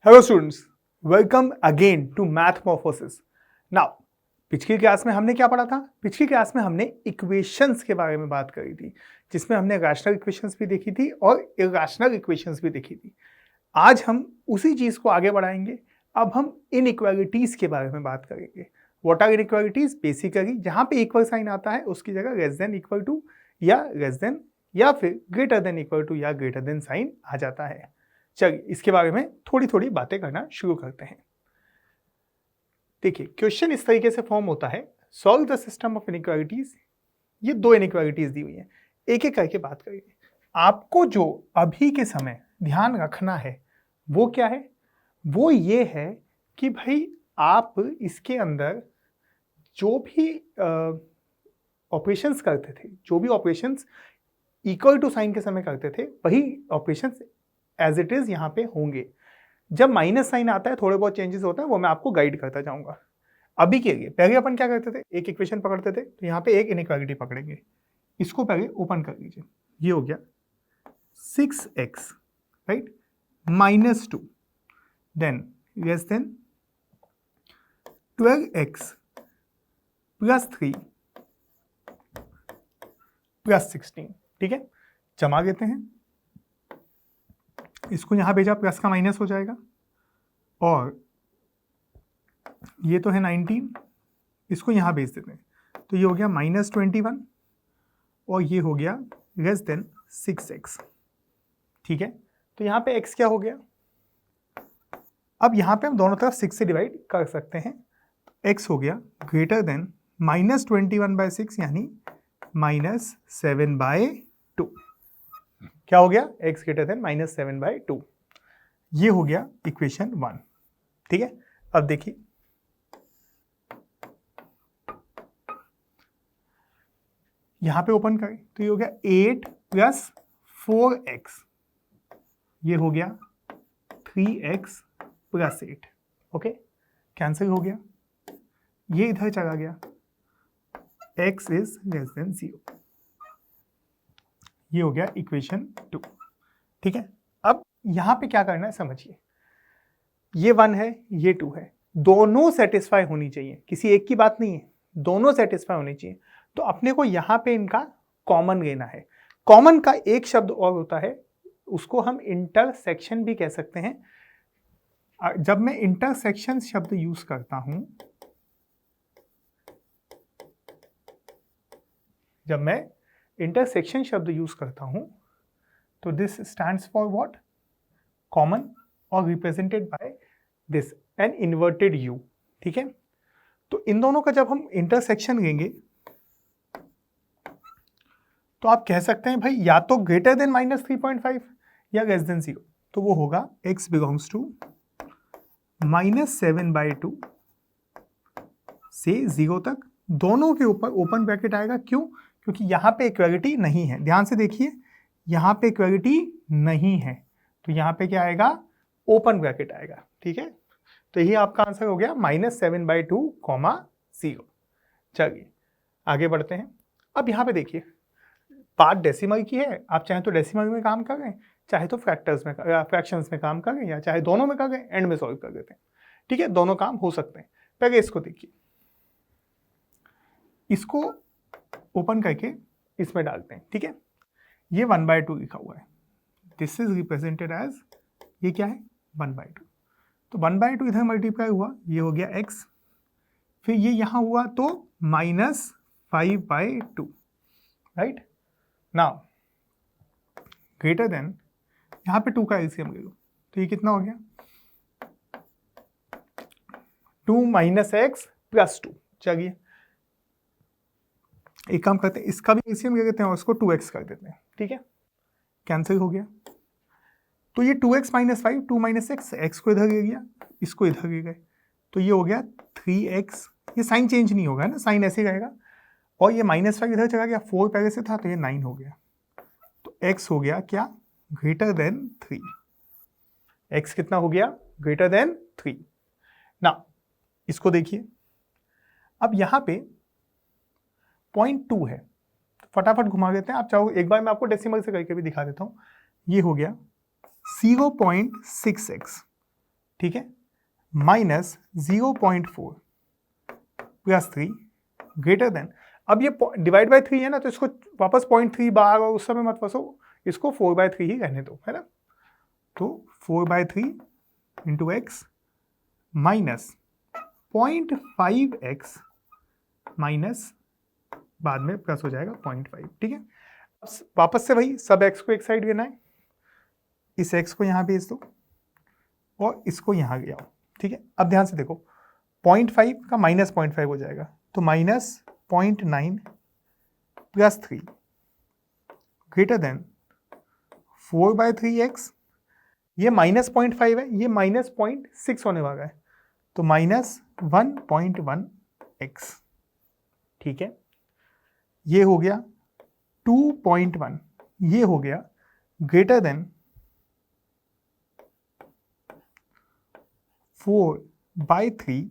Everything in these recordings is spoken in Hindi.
Hello students, welcome again to Mathmorphosis. Now पिछली क्लास में हमने क्या पढ़ा था? पिछली क्लास में हमने इक्वेशंस के बारे में बात करी थी, जिसमें हमने रैशनल इक्वेशंस भी देखी थी और इर्रेशनल इक्वेशंस भी देखी थी। आज हम उसी चीज को आगे बढ़ाएंगे। अब हम इनइक्वालिटीज के बारे में बात करेंगे। What are inequalities? बेसिकली जहां पे इक्वल साइन आता है उसकी जगह लेस देन इक्वल टू या लेस देन या फिर ग्रेटर देन इक्वल टू या ग्रेटर देन साइन आ जाता है। चलिए इसके बारे में थोड़ी थोड़ी बातें करना शुरू करते हैं। देखिए क्वेश्चन इस तरीके से फॉर्म होता है, solve the system of inequalities. ये दो इनइक्वालिटीज दी हुई हैं, एक एक करके बात करेंगे। आपको जो अभी के समय ध्यान रखना है वो क्या है? वो ये है कि भाई आप इसके अंदर जो भी ऑपरेशंस करते थे, जो भी ऑपरेशंस इक्वल टू साइन के समय करते थे, वही ऑपरेशंस एज इट इज यहाँ पे होंगे। जब माइनस साइन आता है थोड़े बहुत चेंजेस होता है, वो मैं आपको गाइड करता जाऊंगा। अभी के लिए पहले अपन क्या करते थे, एक इक्वेशन पकड़ते थे, तो यहाँ पे एक इनइक्वालिटी पकड़ेंगे। इसको पहले ओपन कर लीजिए। ये हो गया 6x right -2 than less than 12x +3 +16। ठीक है, जमा देते हैं। इसको यहां भेजा, प्लस का माइनस हो जाएगा। और ये तो है 19, इसको यहां भेज देते हैं, तो ये हो गया -21 और ये हो गया लेस देन 6x। ठीक है, तो यहां पे x क्या हो गया? अब यहां पे हम दोनों तरफ 6 से डिवाइड कर सकते हैं। x हो गया ग्रेटर देन -21/6 यानी -7/2। क्या हो गया? x greater then -7/2। ये हो गया इक्वेशन 1। ठीक है, अब देखिए यहां पे ओपन करें तो ये हो गया 8 + 4x, ये हो गया 3x + 8। ओके, कैंसिल हो गया, ये इधर चला गया, x इज लेस देन 0। ये हो गया इक्वेशन 2। ठीक है, अब यहां पे क्या करना है समझिए। ये 1 है, ये 2 है, दोनों सेटिस्फाई होनी चाहिए, किसी एक की बात नहीं है, दोनों सेटिस्फाई होनी चाहिए। तो अपने को यहां पे इनका कॉमन लेना है। कॉमन का एक शब्द और होता है, उसको हम इंटरसेक्शन भी कह सकते हैं। जब मैं इंटरसेक्शन शब्द यूज करता हूं, जब मैं इंटरसेक्शन शब्द यूज करता हूं तो this stands for what? Common और represented by this an inverted U. ठीक है, तो इन दोनों का जब हम इंटरसेक्शन लेंगे तो आप कह सकते हैं भाई या तो ग्रेटर देन -3.5 या लेस देन 0। तो वो होगा x बिलोंग्स टू -7/2 से 0 तक। दोनों के ऊपर ओपन ब्रैकेट आएगा। क्यों? क्योंकि यहां पे इक्वालिटी नहीं है। ध्यान से देखिए, यहां पे इक्वालिटी नहीं है, तो यहां पे क्या आएगा? ओपन ब्रैकेट आएगा। ठीक है, तो यही आपका आंसर हो गया -7/2, 0। चलिए आगे बढ़ते हैं। अब यहां पे देखिए, पार्ट डेसिमल की है, आप चाहे तो डेसिमल में काम करें, चाहे तो फ्रैक्टर्स में, फ्रैक्शंस में काम करें, या चाहे दोनों में करें, एंड में सॉल्व कर देते हैं। ठीक है, दोनों काम हो सकते हैं। पहले इसको देखिए, इसको ओपन करके इसमें डालते हैं। ठीक है, ये 1/2 लिखा हुआ है, दिस इज रिप्रेजेंटेड एज, ये क्या है? 1/2। तो 1/2 इधर मल्टीप्लाई हुआ, ये हो गया x, फिर ये यहां हुआ तो -5/2 राइट। नाउ ग्रेटर देन, यहां पे 2 का एलसीएम ले लो, तो ये कितना हो गया? 2 - x + 2। चलिए एक काम करते हैं, इसका भी एलसीएम ले लेते हैं और इसको 2x कर देते हैं। ठीक है, कैंसिल हो गया, तो ये 2x - 5, 2 - x, x को इधर ले गया, इसको इधर ले गए, तो ये हो गया 3x। ये साइन चेंज नहीं होगा ना, साइन ऐसे ही रहेगा। और ये -5 इधर चला गया, 4 पहले से था तो ये 9 हो गया। तो x हो गया क्या? Greater than 3। x कितना हो गया? Greater than 3। ना इसको देखिए, अब यहां पे 0.2 है, तो फटाफट घुमा देते हैं। आप चाहो एक बार मैं आपको डेसिमल से करके भी दिखा देता हूं। ये हो गया 0.6x ठीक है, माइनस 0.4 प्लस 3 ग्रेटर देन, अब ये डिवाइड बाय 3 है ना, तो इसको वापस 0.3 बाहर और उस समय मत फंसो, इसको 4/3 ही रहने दो, है ना। तो 4/3 into x minus 0.5x minus बाद में प्लस हो जाएगा 0.5, ठीक है। अब वापस से भाई सब x को एक साइड लेना है, इस x को यहाँ भेज दो और इसको यहाँ ले आओ, ठीक है। अब ध्यान से देखो, 0.5 का माइनस 0.5 हो जाएगा, तो minus 0.9 plus 3 greater than 4/3x, ये माइनस 0.5 है, ये माइनस 0.6 होने वाला है, तो माइनस 1.1x, ठीक है। ये हो गया 2.1, ये हो गया ग्रेटर देन 4/3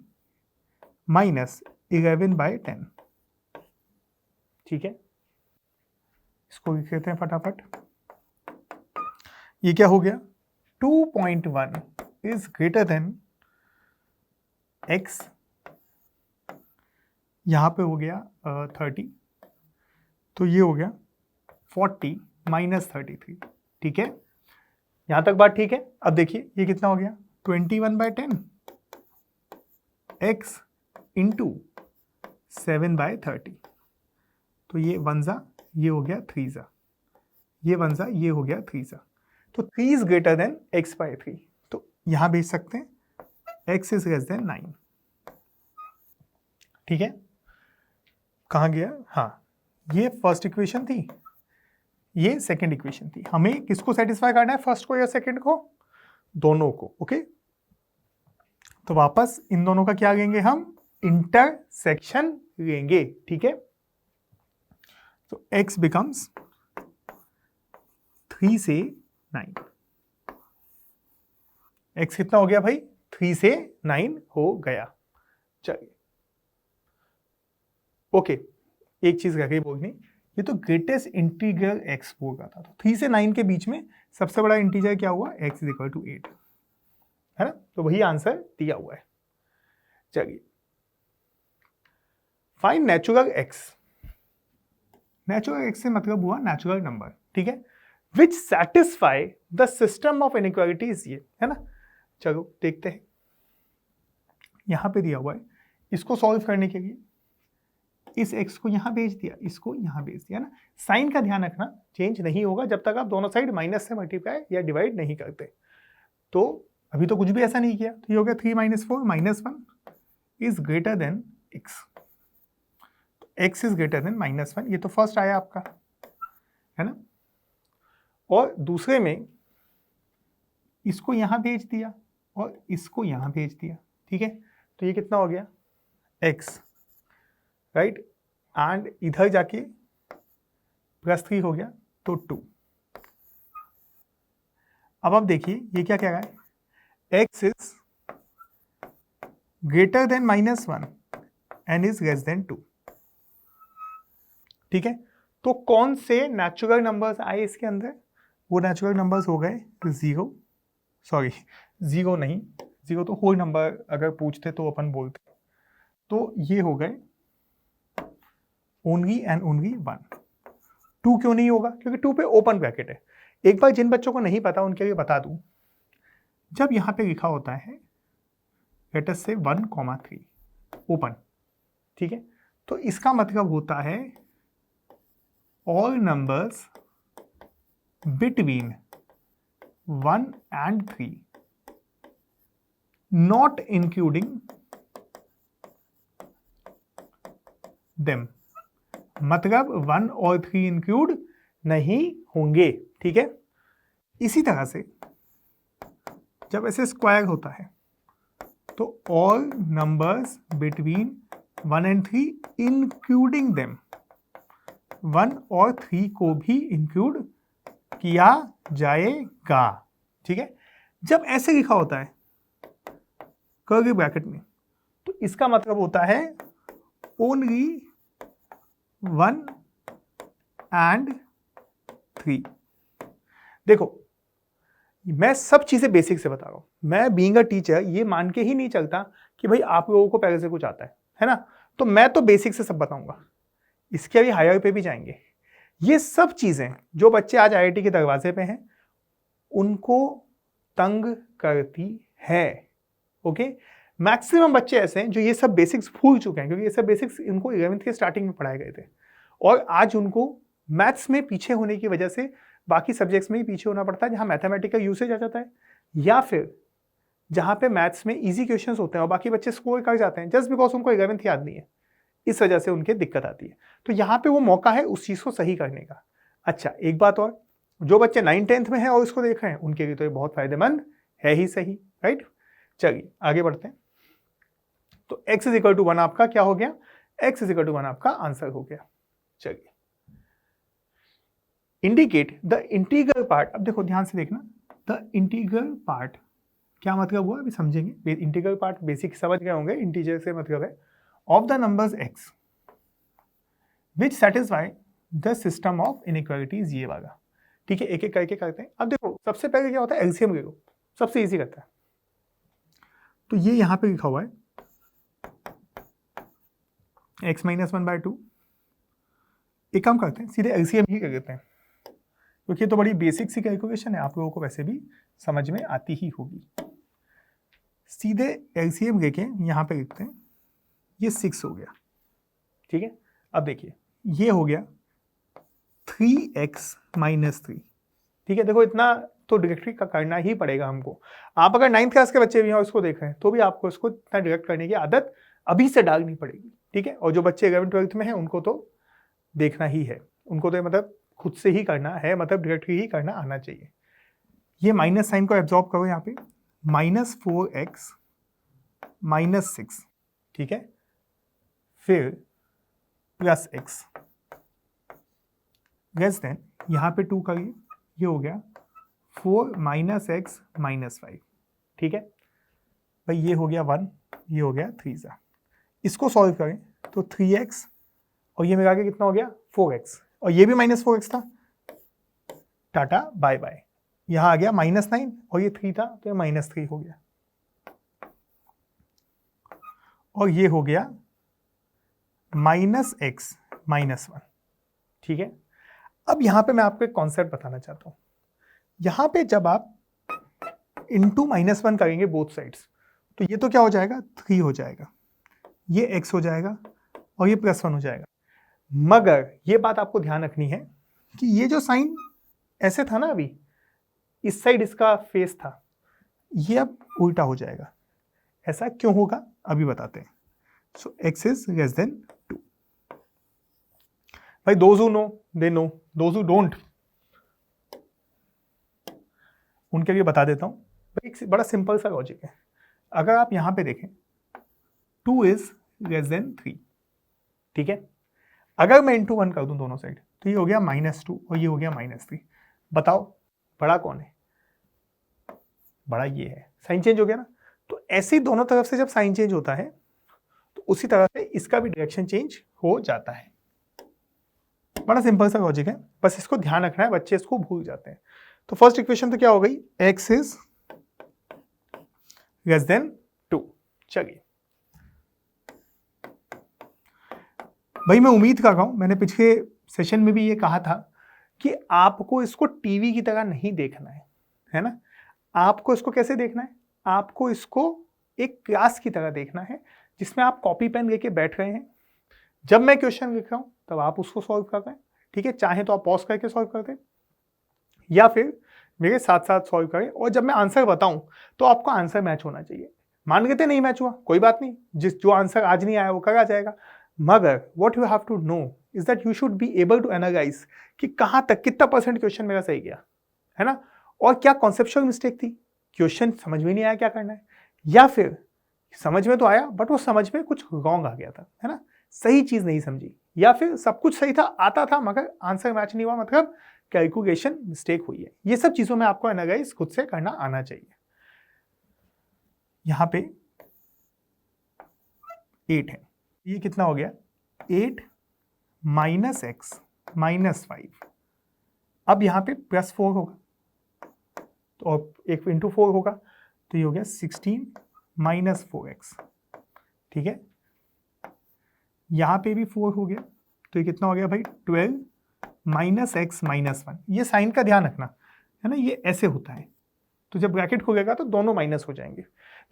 माइनस 11/10, ठीक है। इसको लिख लेते हैं फटाफट, ये क्या हो गया, 2.1 इज ग्रेटर देन x, यहां पे हो गया 30, तो ये हो गया 40 माइनस 33, ठीक है। यहां तक बात ठीक है। अब देखिए ये कितना हो गया, 21/10 x इंटू 7/30, तो ये 1 ज़ा, ये हो गया 3 ज़ा, ये 1 ज़ा, ये हो गया 3 ज़ा, तो 3 इज ग्रेटर देन x/3, तो यहां भेज सकते हैं x इज लेस देन 9, ठीक है। कहां गया, हाँ, ये फर्स्ट इक्वेशन थी, ये सेकंड इक्वेशन थी। हमें किसको सेटिस्फाई करना है, फर्स्ट को या सेकंड को, दोनों को, ओके। तो वापस इन दोनों का क्या लेंगे हम, इंटरसेक्शन लेंगे, ठीक है। तो x बिकम्स 3 से 9, x कितना हो गया भाई, 3 से 9 हो गया। चलिए ओके, एक चीज रह गई बोलनी, ये तो ग्रेटेस्ट इंटीग्रल x बोल रहा था, तो 3 से 9 के बीच में सबसे बड़ा इंटीजर क्या हुआ, x इज इक्वल टू 8, है ना, तो वही आंसर दिया हुआ है। चलिए find natural x, natural x से मतलब हुआ नेचुरल नंबर, ठीक है, which satisfy the system of inequalities, ये है ना। चलो देखते हैं, यहां पे दिया हुआ है, इसको सॉल्व करने के लिए इस x को यहां भेज दिया, इसको यहां भेज दिया ना। साइन का ध्यान रखना, चेंज नहीं होगा जब तक आप दोनों साइड माइनस से मल्टीप्लाई या डिवाइड नहीं करते। तो अभी तो कुछ भी ऐसा नहीं किया, तो ये हो गया 3 - 4 -1 is greater then x, x is greater then -1, ये तो फर्स्ट आया आपका, है ना। और दूसरे में इसको यहां भेज दिया और इसको यहां भेज दिया, ठीक है, तो ये कितना हो गया, x, राइट, एंड इधर जाके +3 हो गया, तो 2। अब आप देखिए ये क्या कह रहा है, x is greater then -1 and is less then 2, ठीक है। तो कौन से नेचुरल नंबर्स आए इसके अंदर, वो नेचुरल नंबर्स हो गए 0, सॉरी 0 नहीं, 0 तो होल नंबर अगर पूछते तो अपन बोलते, तो ये हो गए ओनली एंड ओनली 1। 2 क्यों नहीं होगा, क्योंकि 2 पे ओपन ब्रैकेट है। एक बार जिन बच्चों को नहीं पता उनके लिए बता दूं, जब यहां पे लिखा होता है लेट अस से 1,3 ओपन, ठीक है, तो इसका मतलब होता है all numbers between 1 and 3 not including them, मतलब 1 और 3 इंक्लूड नहीं होंगे, ठीक है। इसी तरह से जब ऐसे स्क्वायर होता है तो all numbers between 1 and 3 including them, 1 और 3 को भी इंक्लूड किया जाएगा, ठीक है। जब ऐसे लिखा होता है कर्ली ब्रैकेट में, तो इसका मतलब होता है ओनली 1 and 3। देखो मैं सब चीजें बेसिक से बता रहा हूं, मैं बीइंग अ टीचर ये मान के ही नहीं चलता कि भाई आप लोगों को पहले से कुछ आता है ना। तो मैं तो बेसिक से सब बताऊंगा, इसके अभी हायर पे भी जाएंगे। ये सब चीजें जो बच्चे आज आईआईटी के दरवाजे पे हैं उनको तंग करती है। ओके, मैक्सिमम बच्चे ऐसे हैं जो ये सब बेसिक्स भूल चुके हैं, क्योंकि ये सब बेसिक्स इनको 11th के स्टार्टिंग में पढ़ाए गए थे और आज उनको मैथ्स में पीछे होने की वजह से बाकी सब्जेक्ट्स में ही पीछे होना पड़ता है, जहां मैथमेटिकल यूसेज आ जाता है या फिर जहां पे मैथ्स में इजी क्वेश्चंस होते हैं और बाकी बच्चे स्कोर कर जाते हैं जस्ट बिकॉज उनको 11th याद नहीं है, इस वजह से उनके दिक्कत आती है। तो यहाँ पे वो मौका है उस चीज को सही करने का। अच्छा, एक बात और, जो बच्चे 9th-10th में हैं और इसको देख रहे हैं उनके लिए तो ये बहुत फायदेमंद है ही सही, राइट। चलिए आगे बढ़ते हैं। तो x इज इक्वल टू 1 आपका क्या हो गया, x इज इक्वल टू 1 आपका आंसर हो गया। चलिए, इंडिकेट द इंटीग्रल पार्ट। अब देखो ध्यान से देखना, द इंटीग्रल पार्ट क्या मतलब हुआ अभी समझेंगे। इंटीग्रल पार्ट बेसिक समझ गए होंगे, इंटीजर से मतलब है of the numbers x which satisfy the system of inequalities, ये वाला। ठीक है, एक एक करके करते हैं। अब देखो सबसे पहले क्या होता है, एलसीएम ले लो, सबसे इजी करता है। तो ये यहां पे लिखा हुआ है x - 1/2। एक काम करते हैं, सीधे एलसीएम ही कर देते हैं, क्योंकि ये तो बड़ी बेसिक सी कैलकुलेशन है, आप लोगों को वैसे भी समझ में आती ही होगी। सीधे एलसीएम लेके यहां पे लिखते हैं, ये 6 हो गया। ठीक है, अब देखिए ये हो गया 3x - 3। ठीक है, देखो इतना तो डायरेक्टली का करना ही पड़ेगा हमको। आप अगर 9th क्लास के बच्चे भी हैं उसको देख रहे हैं तो भी आपको इसको इतना डायरेक्ट करने की आदत अभी से डालनी पड़ेगी। ठीक है, और जो बच्चे 11th-12th में हैं उनको तो देखना ही है, उनको तो मतलब खुद से ही करना है, मतलब डायरेक्टली ही करना आना चाहिए। ये माइनस साइन को एब्जॉर्ब करो यहाँ पे, -4x - 6। ठीक है, फिर +x लेस देन यहाँ पे 2 करिए, ये हो गया 4 - x - 5। ठीक है भाई, ये हो गया 1, ये हो गया 3 इसको सॉल्व करें तो 3x और ये मिला के कितना हो गया 4x, और ये भी -4x था, टाटा बाय बाय। यहां आ गया -9 और ये 3 था तो ये -3 हो गया, और ये हो गया -x - 1। ठीक है, अब यहां पे मैं आपको एक कॉन्सेप्ट बताना चाहता हूं। यहां पे जब आप इंटू -1 करेंगे बोथ साइड्स, तो ये तो क्या हो जाएगा 3 हो जाएगा, ये x हो जाएगा और ये +1 हो जाएगा। मगर ये बात आपको ध्यान रखनी है कि ये जो साइन ऐसे था ना अभी, इस साइड इसका फेस था, ये अब उल्टा हो जाएगा। ऐसा क्यों होगा अभी बताते हैं। सो x इज लेस देन 2। भाई those who know they know, those who don't उनके लिए बता देता हूं। भाई एक बड़ा सिंपल सा लॉजिक है, अगर आप यहां पे देखें 2 इज लेस देन 3। ठीक है, अगर मैं इंटू 1 कर दूं दोनों साइड तो ये हो गया -2 और ये हो गया -3। बताओ बड़ा कौन है, बड़ा ये है, साइन चेंज हो गया ना। तो ऐसे ही दोनों तरफ से जब साइन चेंज होता है तो उसी तरह से इसका भी डायरेक्शन चेंज हो जाता है। बड़ा सिंपल सा लॉजिक है, बस इसको ध्यान रखना है, बच्चे इसको भूल जाते हैं। तो फर्स्ट इक्वेशन तो क्या हो गई, x इज लेस देन 2। चलिए भाई, मैं उम्मीद कर रहा हूं, मैंने पिछले सेशन में भी ये कहा था कि आपको इसको टीवी की तरह नहीं देखना है ना। आपको इसको कैसे देखना है, आपको इसको एक क्लास की तरह देखना है, जिसमें आप कॉपी पेन लेके बैठ रहे हैं, जब मैं क्वेश्चन लिख रहा हूं तब आप उसको सॉल्व कर रहे हैं। ठीक है, चाहे तो आप पॉज करके सॉल्व कर दें या फिर मेरे साथ साथ सॉल्व करें, और जब मैं आंसर बताऊं तो आपको आंसर मैच होना चाहिए। मान लेते नहीं मैच हुआ कोई बात नहीं, जो आंसर आज नहीं आया वो कल आ जाएगा, मगर what you have to know is that you should be able to analyse कि कहां तक कितना % क्वेश्चन मेरा सही गया है ना, और क्या कॉन्सेप्चुअल मिस्टेक थी, क्वेश्चन समझ में नहीं आया क्या करना है, या फिर समझ में तो आया बट वो समझ में कुछ रॉन्ग आ गया था, है ना, सही चीज नहीं समझी, या फिर सब कुछ सही था आता था मगर आंसर मैच नहीं हुआ, मतलब कैलकुलेशन मिस्टेक हुई है। ये सब चीजों में आपको एनालाइज खुद से करना आना चाहिए। यहां पे 8 है, ये कितना हो गया 8 - x - 5। अब यहां पे +4 होगा तो एक इंटू 4 होगा, तो ये हो गया 16 माइनस 4x, ठीक है। यहाँ पे भी 4 हो गया, तो ये कितना हो गया भाई 12 माइनस एक्स माइनस 1। ये साइन का ध्यान रखना है ना, ये ऐसे होता है, तो जब ब्रैकेट खुलेगा तो दोनों माइनस हो जाएंगे।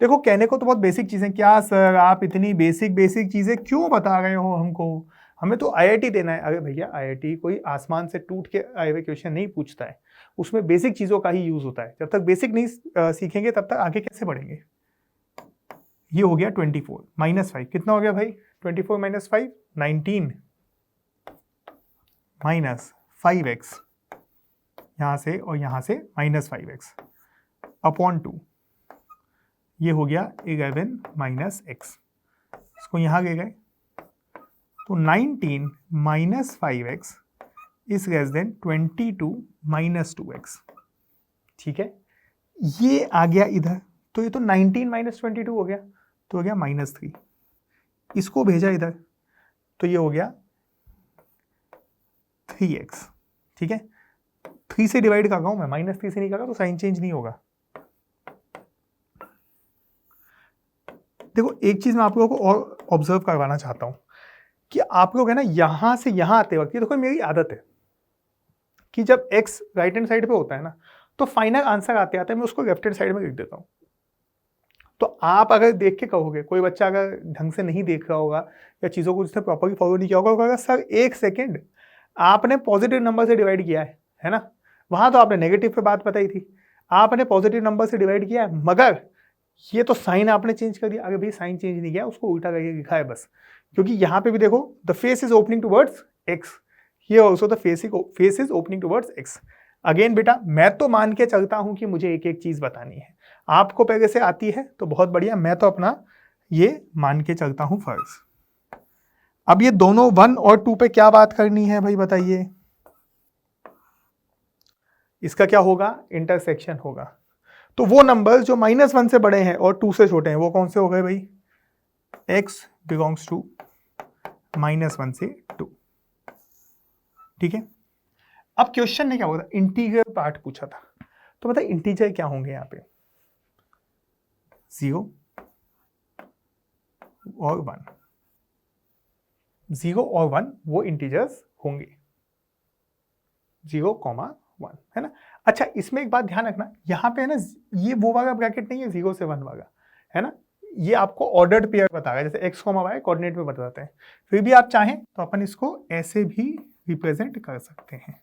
देखो कहने को तो बहुत बेसिक चीजें, क्या सर आप इतनी बेसिक बेसिक चीजें क्यों बता रहे हो हमको, हमें तो आईआईटी देना है। अरे भैया आईआईटी कोई आसमान से टूट के आए हुए क्वेश्चन नहीं पूछता है, उसमें बेसिक चीजों का ही यूज होता है। जब तक बेसिक नहीं सीखेंगे तब तक आगे कैसे बढ़ेंगे। ये हो गया 24 माइनस 5, कितना हो गया भाई 24 माइनस 5 19 माइनस 5x, यहां से और यहां से माइनस 5x अपॉन 2, ये हो गया 11 माइनस x। इसको यहां ले गए तो 19 minus 5x is less then 22 minus 2x, ठीक है। ये आ गया इधर, तो ये तो 19 माइनस 22 हो गया, तो हो गया माइनस 3। इसको भेजा इधर, तो ये हो गया 3x, ठीक है। 3 से डिवाइड कर रहा हूं मैं, माइनस 3 से नहीं कर रहा तो साइन चेंज नहीं होगा। देखो एक चीज मैं आप लोगों को और ऑब्जर्व करवाना चाहता हूं कि आप लोग है ना यहां से यहां आते वक्त, ये देखो मेरी आदत है कि जब x राइट हैंड साइड पे होता है ना, तो फाइनल आंसर आते आते मैं उसको लेफ्ट हैंड साइड में लिख देता हूं। तो आप अगर देख के कहोगे, कोई बच्चा अगर ढंग से नहीं देख रहा होगा या चीज़ों को जिसने प्रॉपरली फॉलो नहीं किया होगा, कहेगा सर एक सेकेंड, आपने पॉजिटिव नंबर से डिवाइड किया है ना, वहां तो आपने नेगेटिव पे बात बताई थी, आपने पॉजिटिव नंबर से डिवाइड किया है, मगर ये तो साइन आपने चेंज कर दिया। अगर भाई साइन चेंज नहीं किया, उसको उल्टा करके लिखा है बस, क्योंकि यहाँ पे भी देखो the face is opening towards x, here also the face is opening towards x. Again बेटा मैं तो मान के चलता हूं कि मुझे एक एक चीज बतानी है, आपको पहले से आती है तो बहुत बढ़िया, मैं तो अपना ये मान के चलता हूं फर्ज। अब ये दोनों 1 और 2 पे क्या बात करनी है भाई बताइए, इसका क्या होगा इंटरसेक्शन होगा। तो वो नंबर जो -1 से बड़े हैं और 2 से छोटे हैं वो कौन से हो गए भाई, x बिलोंग्स टू -1 से 2, ठीक है। अब क्वेश्चन ने क्या बोला, इंटीजर पार्ट पूछा था, तो बताइए इंटीजर क्या होंगे यहाँ पे, 0 और 1, 0 और 1 वो इंटीजर्स होंगे, 0,1 है ना। अच्छा इसमें एक बात ध्यान रखना, यहाँ पे है ना ये वो वाला ब्रैकेट नहीं है 0 से 1 वाला, है ना, ये आपको ऑर्डर्ड पेयर बताएगा, जैसे x, y कोऑर्डिनेट में बताते हैं। फिर भी आप चाहें तो अपन इसको ऐसे भी रिप्रेजेंट कर सकते हैं,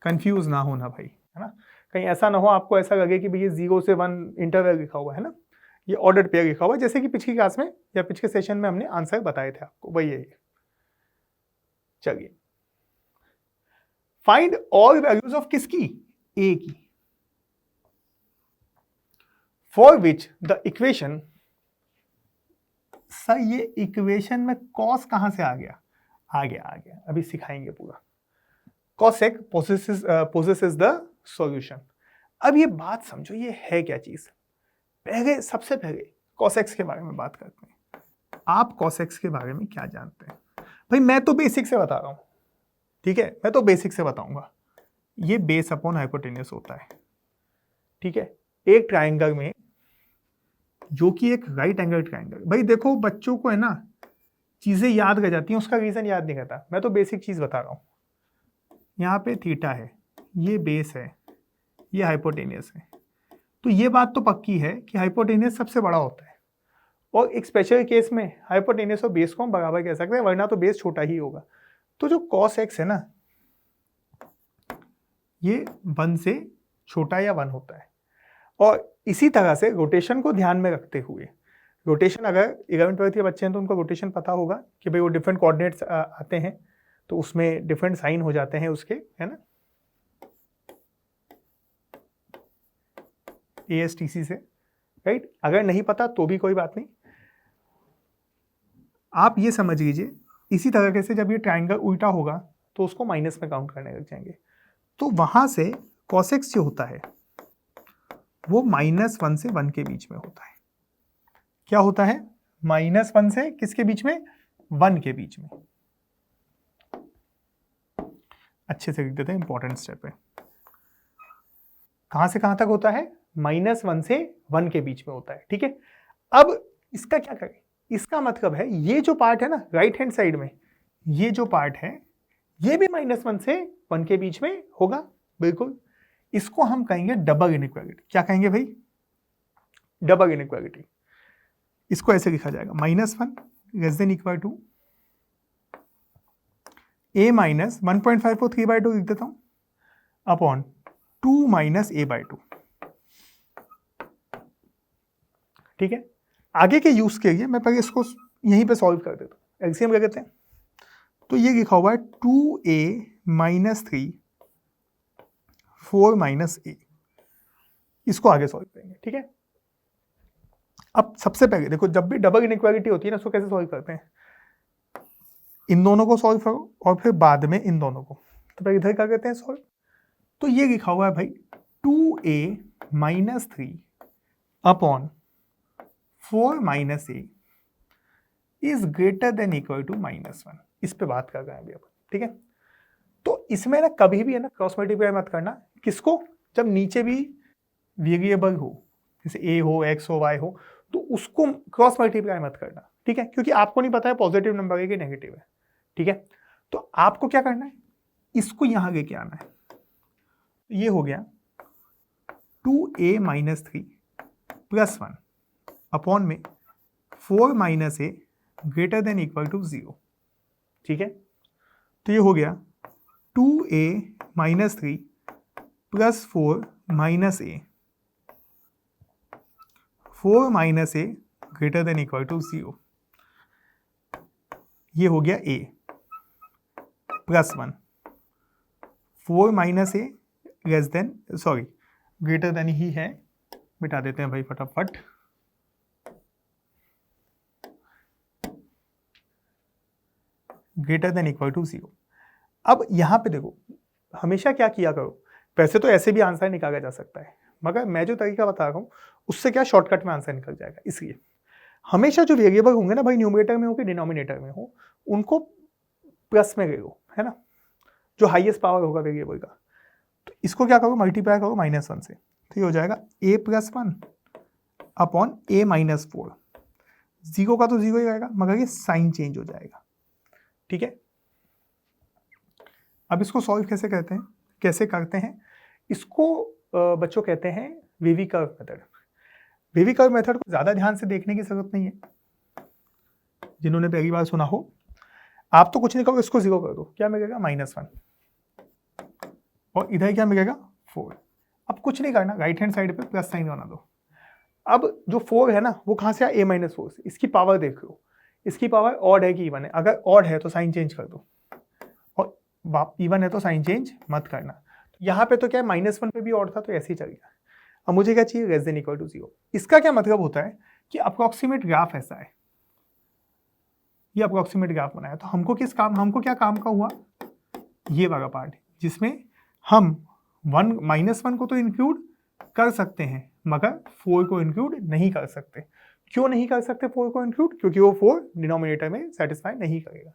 कंफ्यूज ना होना भाई, है ना, कहीं ऐसा ना हो आपको ऐसा लगे कि भाई ये 0 से 1 इंटरवल लिखा हुआ है ना, ये ऑर्डर्ड पेयर लिखा हुआ है, जैसे कि पिछली क्लास में या पिछले सेशन में हमने आंसर बताए थे आपको, वही है। चलिए फाइंड ऑल वैल्यूज ऑफ किसकी, ए की, for which the equation, sir ये इक्वेशन में कॉस कहां से आ गया, आ गया, अभी सिखाएंगे पूरा। cosec possesses the solution। अब ये बात समझो ये है क्या चीज, पहले सबसे पहले cosec के बारे में बात करते हैं। आप cosec के बारे में क्या जानते हैं भाई, मैं तो बेसिक से बता रहा हूं, ठीक है, मैं तो बेसिक से बताऊंगा। ये बेस अपॉन हाइपोटेन्यूस होता है, ठीक है, एक ट्राइंगल में, जो कि एक राइट एंगल ट्राइंगल। भाई देखो बच्चों को है ना चीजें याद रह जाती हैं, उसका रीजन याद नहीं रहता, मैं तो बेसिक चीज बता रहा हूं। यहाँ पे थीटा है, ये बेस है, ये हाइपोटेनियस है, तो ये बात तो पक्की है कि हाइपोटेनियस सबसे बड़ा होता है, और एक स्पेशल केस में हाइपोटेनियस और बेस को हम बराबर कह सकते हैं, वरना तो बेस छोटा ही होगा। तो जो cos x है ना, ये 1 से छोटा या 1 होता है। और इसी तरह से रोटेशन को ध्यान में रखते हुए, रोटेशन अगर 11th के बच्चे हैं तो उनको रोटेशन पता होगा कि भाई वो डिफरेंट कोऑर्डिनेट्स आते हैं, तो उसमें डिफरेंट साइन हो जाते हैं उसके, है ना, ASTC से, राइट। अगर नहीं पता तो भी कोई बात नहीं, आप ये समझ लीजिए इसी तरीके से जब ये ट्राइंगल उल्टा होगा तो उसको माइनस में काउंट करने लग जाएंगे, तो वहां से cos x जो होता है वो -1 से 1 के बीच में होता है। क्या होता है, -1 से किसके बीच में, 1 के बीच में। अच्छे से लिख देते हैं, इंपॉर्टेंट स्टेप है। कहां से कहां तक होता है, -1 से 1 के बीच में होता है, ठीक है। अब इसका क्या करें, इसका मतलब है ये जो पार्ट है ना राइट हैंड साइड में, ये जो पार्ट है ये भी -1 से 1 के बीच में होगा, बिल्कुल। इसको हम कहेंगे डबल इनइक्वालिटी। क्या कहेंगे भाई? Double inequality. इसको ऐसे लिखा जाएगा -1 less than equal to a minus 1.5 को 3/2 लिख देता हूं अपॉन 2 माइनस a/2, ठीक है। आगे के यूज के लिए मैं पहले इसको यहीं पे सॉल्व कर देता हूं, एलसीएम ले लेते हैं। तो ये लिखा हुआ है 2a माइनस 3 4 माइनस a, इसको आगे सॉल्व करेंगे, ठीक है। अब सबसे पहले देखो, जब भी डबल इनइक्वालिटी होती है ना, उसको कैसे सॉल्व करते हैं, इन दोनों को सॉल्व करो और फिर बाद में इन दोनों को, तो पहले इधर क्या कहते हैं सॉल्व। तो ये लिखा हुआ है भाई 2a minus 3 upon 4 minus a is greater than equal to -1। इस पे बात कर रहे हैं अभी अपन, ठीक है। तो इसमें ना कभी भी है ना क्रॉस मल्टीप्लाई मत करना, किसको, जब नीचे भी वेरिएबल हो, जैसे a हो, x हो, y हो, तो उसको क्रॉस मल्टीप्लाई मत करना, ठीक है, क्योंकि आपको नहीं पता है पॉजिटिव नंबर है कि नेगेटिव है, ठीक है। तो आपको क्या करना है, इसको यहां लेके आना है। ये हो गया 2a माइनस 3 प्लस 1 अपॉन में 4 minus a greater than equal to 0, ठीक है। तो ये हो गया 2a minus 3 plus 4 minus a 4 minus a greater than equal to 0। ये हो गया a plus 1 4 minus a less than, sorry greater than ही है, मिटा देते हैं भाई फटाफट। Greater than equal to 0। अब यहां पे देखो, हमेशा क्या किया करो, वैसे तो ऐसे भी आंसर निकाला जा सकता है, मगर मैं जो तरीका बता रहा हूं उससे क्या शॉर्टकट में आंसर निकल जाएगा। इसलिए हमेशा जो वेरिएबल होंगे ना भाई, न्यूमरेटर में हो कि डिनोमिनेटर में हो, उनको प्लस में ले लो, है ना, जो हाईएस्ट पावर होगा वेरिएबल का। तो इसको क्या करो, मल्टीप्लाई करो -1 से, तो ये हो जाएगा a plus 1 upon a minus 4। 0 का तो 0 ही रहेगा, मगर ये साइन चेंज हो जाएगा, ठीक है। अब इसको सॉल्व कैसे करते हैं, कैसे करते हैं इसको, बच्चों कहते हैं wavy curve method. Wavy curve method को ज़्यादा ध्यान से देखने की जरूरत नहीं है, जिन्होंने पहली बार सुना हो। आप तो कुछ नहीं करो, इसको 0 कर दो, क्या मिलेगा -1, और इधर क्या मिलेगा 4। अब कुछ नहीं करना, राइट हैंड साइड पे प्लस साइन बना दो। अब जो 4 है ना, वो कहाँ से आया, a-4 से। इसकी पावर देख लो, इसकी पावर ऑड है कि इवन है, अगर ऑड है तो साइन चेंज कर दो, और इवन है तो साइन चेंज मत करना। यहाँ पे तो क्या है, -1 पे भी ऑड था तो ऐसे ही चलेगा। अब मुझे क्या चाहिए, लेस देन इक्वल टू 0। इसका क्या मतलब होता है कि अप्रोक्सीमेट ग्राफ ऐसा है, ये अप्रोक्सीमेट ग्राफ बनाया, तो हमको क्या काम का हुआ, ये वाला पार्ट, जिसमें हम -1 को तो इंक्लूड कर सकते हैं, मगर 4 को इंक्लूड नहीं कर सकते। क्यों नहीं कर सकते 4 को इंक्लूड, क्योंकि वो 4 डिनोमिनेटर में सेटिस्फाई नहीं करेगा।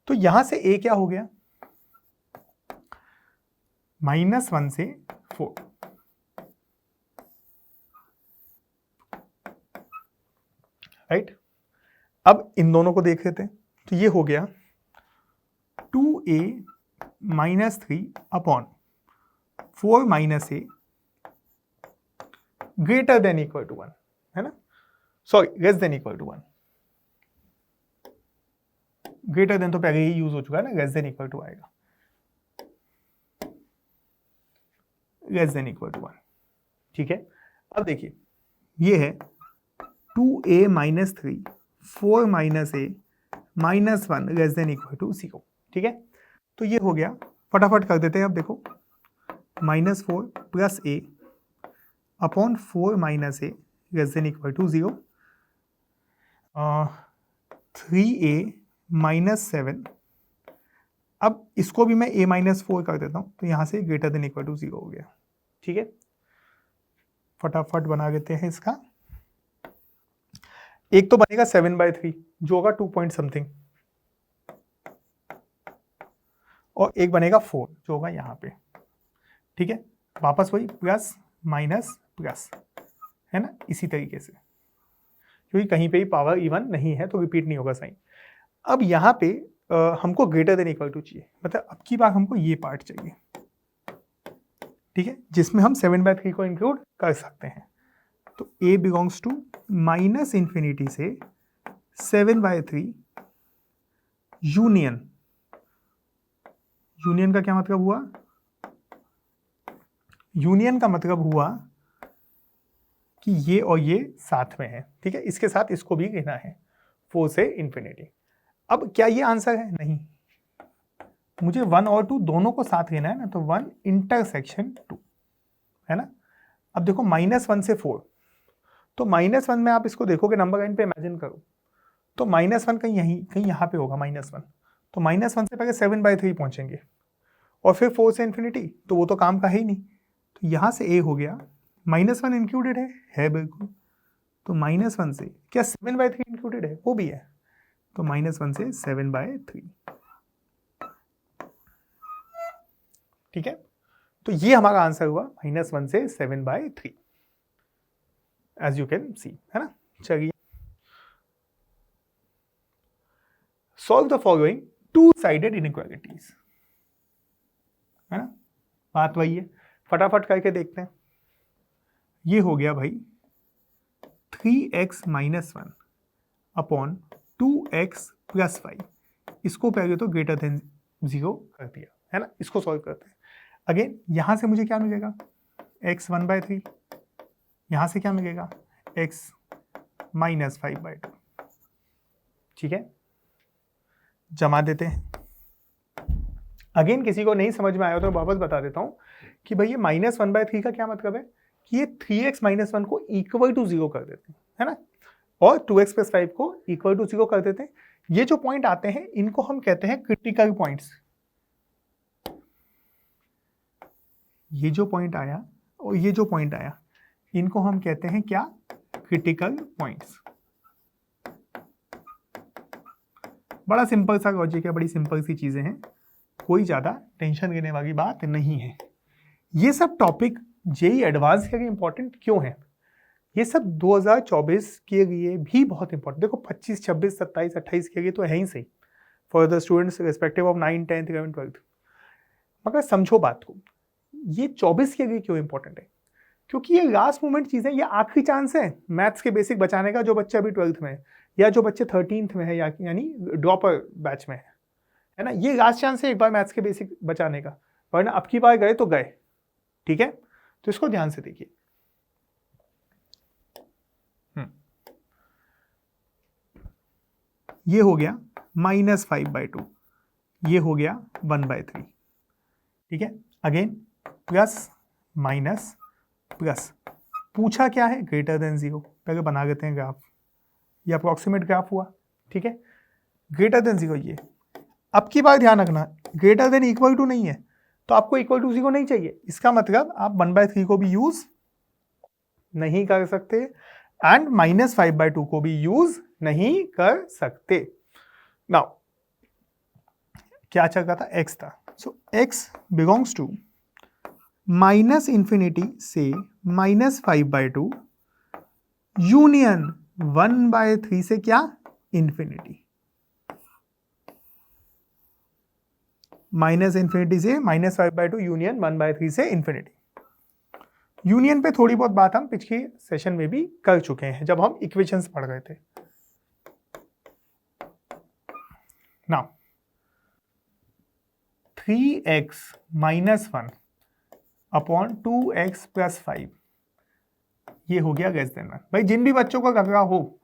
तो यहां से a क्या हो गया, -1 से 4, राइट। अब इन दोनों को देख लेते हैं, तो ये हो गया 2a minus 3 upon 4 minus a greater than equal to 1, है ना, sorry less than equal to 1। Greater than तो पहले ही यूज हो चुका है ना, लेस देन इक्वल टू आएगा, लेस देन इक्वल टू 1, ठीक है। अब देखिए ये है 2a minus 3 4 minus a minus 1 less than equal to 0, ठीक है। तो ये हो गया, फटाफट कर देते हैं। अब देखो -4 plus a upon 4 minus a less than equal to 0, 3a minus 7। अब इसको भी मैं a माइनस 4 कर देता हूँ, तो यहाँ से ग्रेटर देन इक्वल टू 0 हो गया, ठीक है। फटाफट बना देते हैं इसका। एक तो बनेगा 7/3 जो होगा 2 पॉइंट समथिंग, और एक बनेगा 4 जो होगा यहाँ पे, ठीक है। वापस वही प्लस माइनस प्लस, है ना, इसी तरीके से, क्योंकि कहीं पे भी पावर इवन नहीं है तो रिपीट नहीं होगा साइन। अब यहाँ पे हमको ग्रेटर देन इक्वल टू चाहिए, मतलब अब की बार हमको ये पार्ट चाहिए, ठीक है, जिसमें हम 7/3 को इंक्लूड कर सकते हैं। तो a belongs to minus infinity से 7/3 यूनियन, यूनियन का क्या मतलब हुआ, यूनियन का मतलब हुआ कि ये और ये साथ में है, ठीक है, इसके साथ इसको भी लेना है 4 से इंफिनिटी। अब क्या ये आंसर है? नहीं, मुझे 1 और 2 दोनों को साथ लेना है ना, तो 1 इंटरसेक्शन 2, है ना। अब देखो -1 से 4, तो -1 में आप इसको देखोगे नंबर लाइन पे इमेजिन करो, तो -1 कहीं यहाँ पे होगा -1, तो -1 से पहले 7/3 पहुंचेंगे और फिर 4 से इंफिनिटी, तो वो तो काम का है ही नहीं। तो यहाँ से a हो गया, -1 इंक्लूडेड है बिल्कुल, तो -1 से क्या 7/3 इंक्लूडेड है? वो भी है, तो -1 से 7/3, ठीक है। तो ये हमारा आंसर हुआ -1 से 7/3, एज यू कैन सी, है ना। चलिए, solve the following two sided inequalities, है ना, बात वही है, फटाफट करके देखते हैं। ये हो गया भाई 3x - 1 अपॉन 2x + 5, इसको पहले तो ग्रेटर देन 0 कर दिया, है ना। इसको सॉल्व करते हैं। अगेन यहां से मुझे क्या मिलेगा, x 1/3, यहां से क्या मिलेगा, x - 5/2, ठीक है, जमा देते हैं। अगेन किसी को नहीं समझ में आया तो वापस बता देता हूं कि भाई ये -1/3 का क्या मतलब है कि ये 3x - 1 को इक्वल टू 0 कर देते हैं, है ना, और 2x + 5 को इक्वल टू 0 कर देते हैं। ये जो पॉइंट आते हैं इनको हम कहते हैं क्रिटिकल पॉइंट्स। ये जो पॉइंट आया और ये जो पॉइंट आया, इनको हम कहते हैं क्या, क्रिटिकल पॉइंट्स। बड़ा सिंपल सा लॉजिक है, बड़ी सिंपल सी चीजें हैं, कोई ज्यादा टेंशन लेने वाली बात नहीं है। ये सब टॉपिक जेईई एडवांस के लिए इंपॉर्टेंट क्यों है? ये सब 2024 के लिए भी बहुत इंपॉर्टेंट, देखो 25, 26, 27, 28 के लिए तो है ही सही, for the students respective of 9, 10, 11, 12। मगर समझो बात को, ये 24 के लिए क्यों इंपॉर्टेंट है? क्योंकि ये लास्ट मोमेंट चीज़ है, ये आखिरी चांस है मैथ्स के बेसिक बचाने का, जो बच्चे अभी 12th में है या जो बच्चे 13th में है, या यानी ड्रॉपर बैच में है ना, ये लास्ट चांस है एक बार मैथ्स के बेसिक बचाने का, वरना अब की बार गए तो गए, ठीक है। तो इसको ध्यान से देखिए, ये हो गया -5/2, ये हो गया 1/3, ठीक है। अगेन प्लस माइनस प्लस, पूछा क्या है, ग्रेटर देन 0, पहले बना लेते हैं ग्राफ, ये अप्रोक्सीमेट ग्राफ हुआ, ठीक है, ग्रेटर देन 0 ये। अब की बार ध्यान रखना, ग्रेटर देन इक्वल टू नहीं है, तो आपको इक्वल टू 0 नहीं चाहिए, इसका मतलब आप 1/3 को भी यूज नहीं कर सकते एंड -5/2 को भी यूज नहीं कर सकते। नाउ क्या चल रहा था, x था, सो x बिलोंग्स टू -∞ से -5/2 यूनियन 1/3 से क्या, इंफिनिटी, -∞ से -5/2 यूनियन 1/3 से इंफिनिटी। यूनियन पे थोड़ी बहुत बात हम पिछले सेशन में भी कर चुके हैं जब हम इक्वेशंस पढ़ रहे थे। नाउ 3x - 1 अपॉन 2x + 5, ये हो गया लेस देन 1। भाई जिन भी बच्चों का लग रहा हो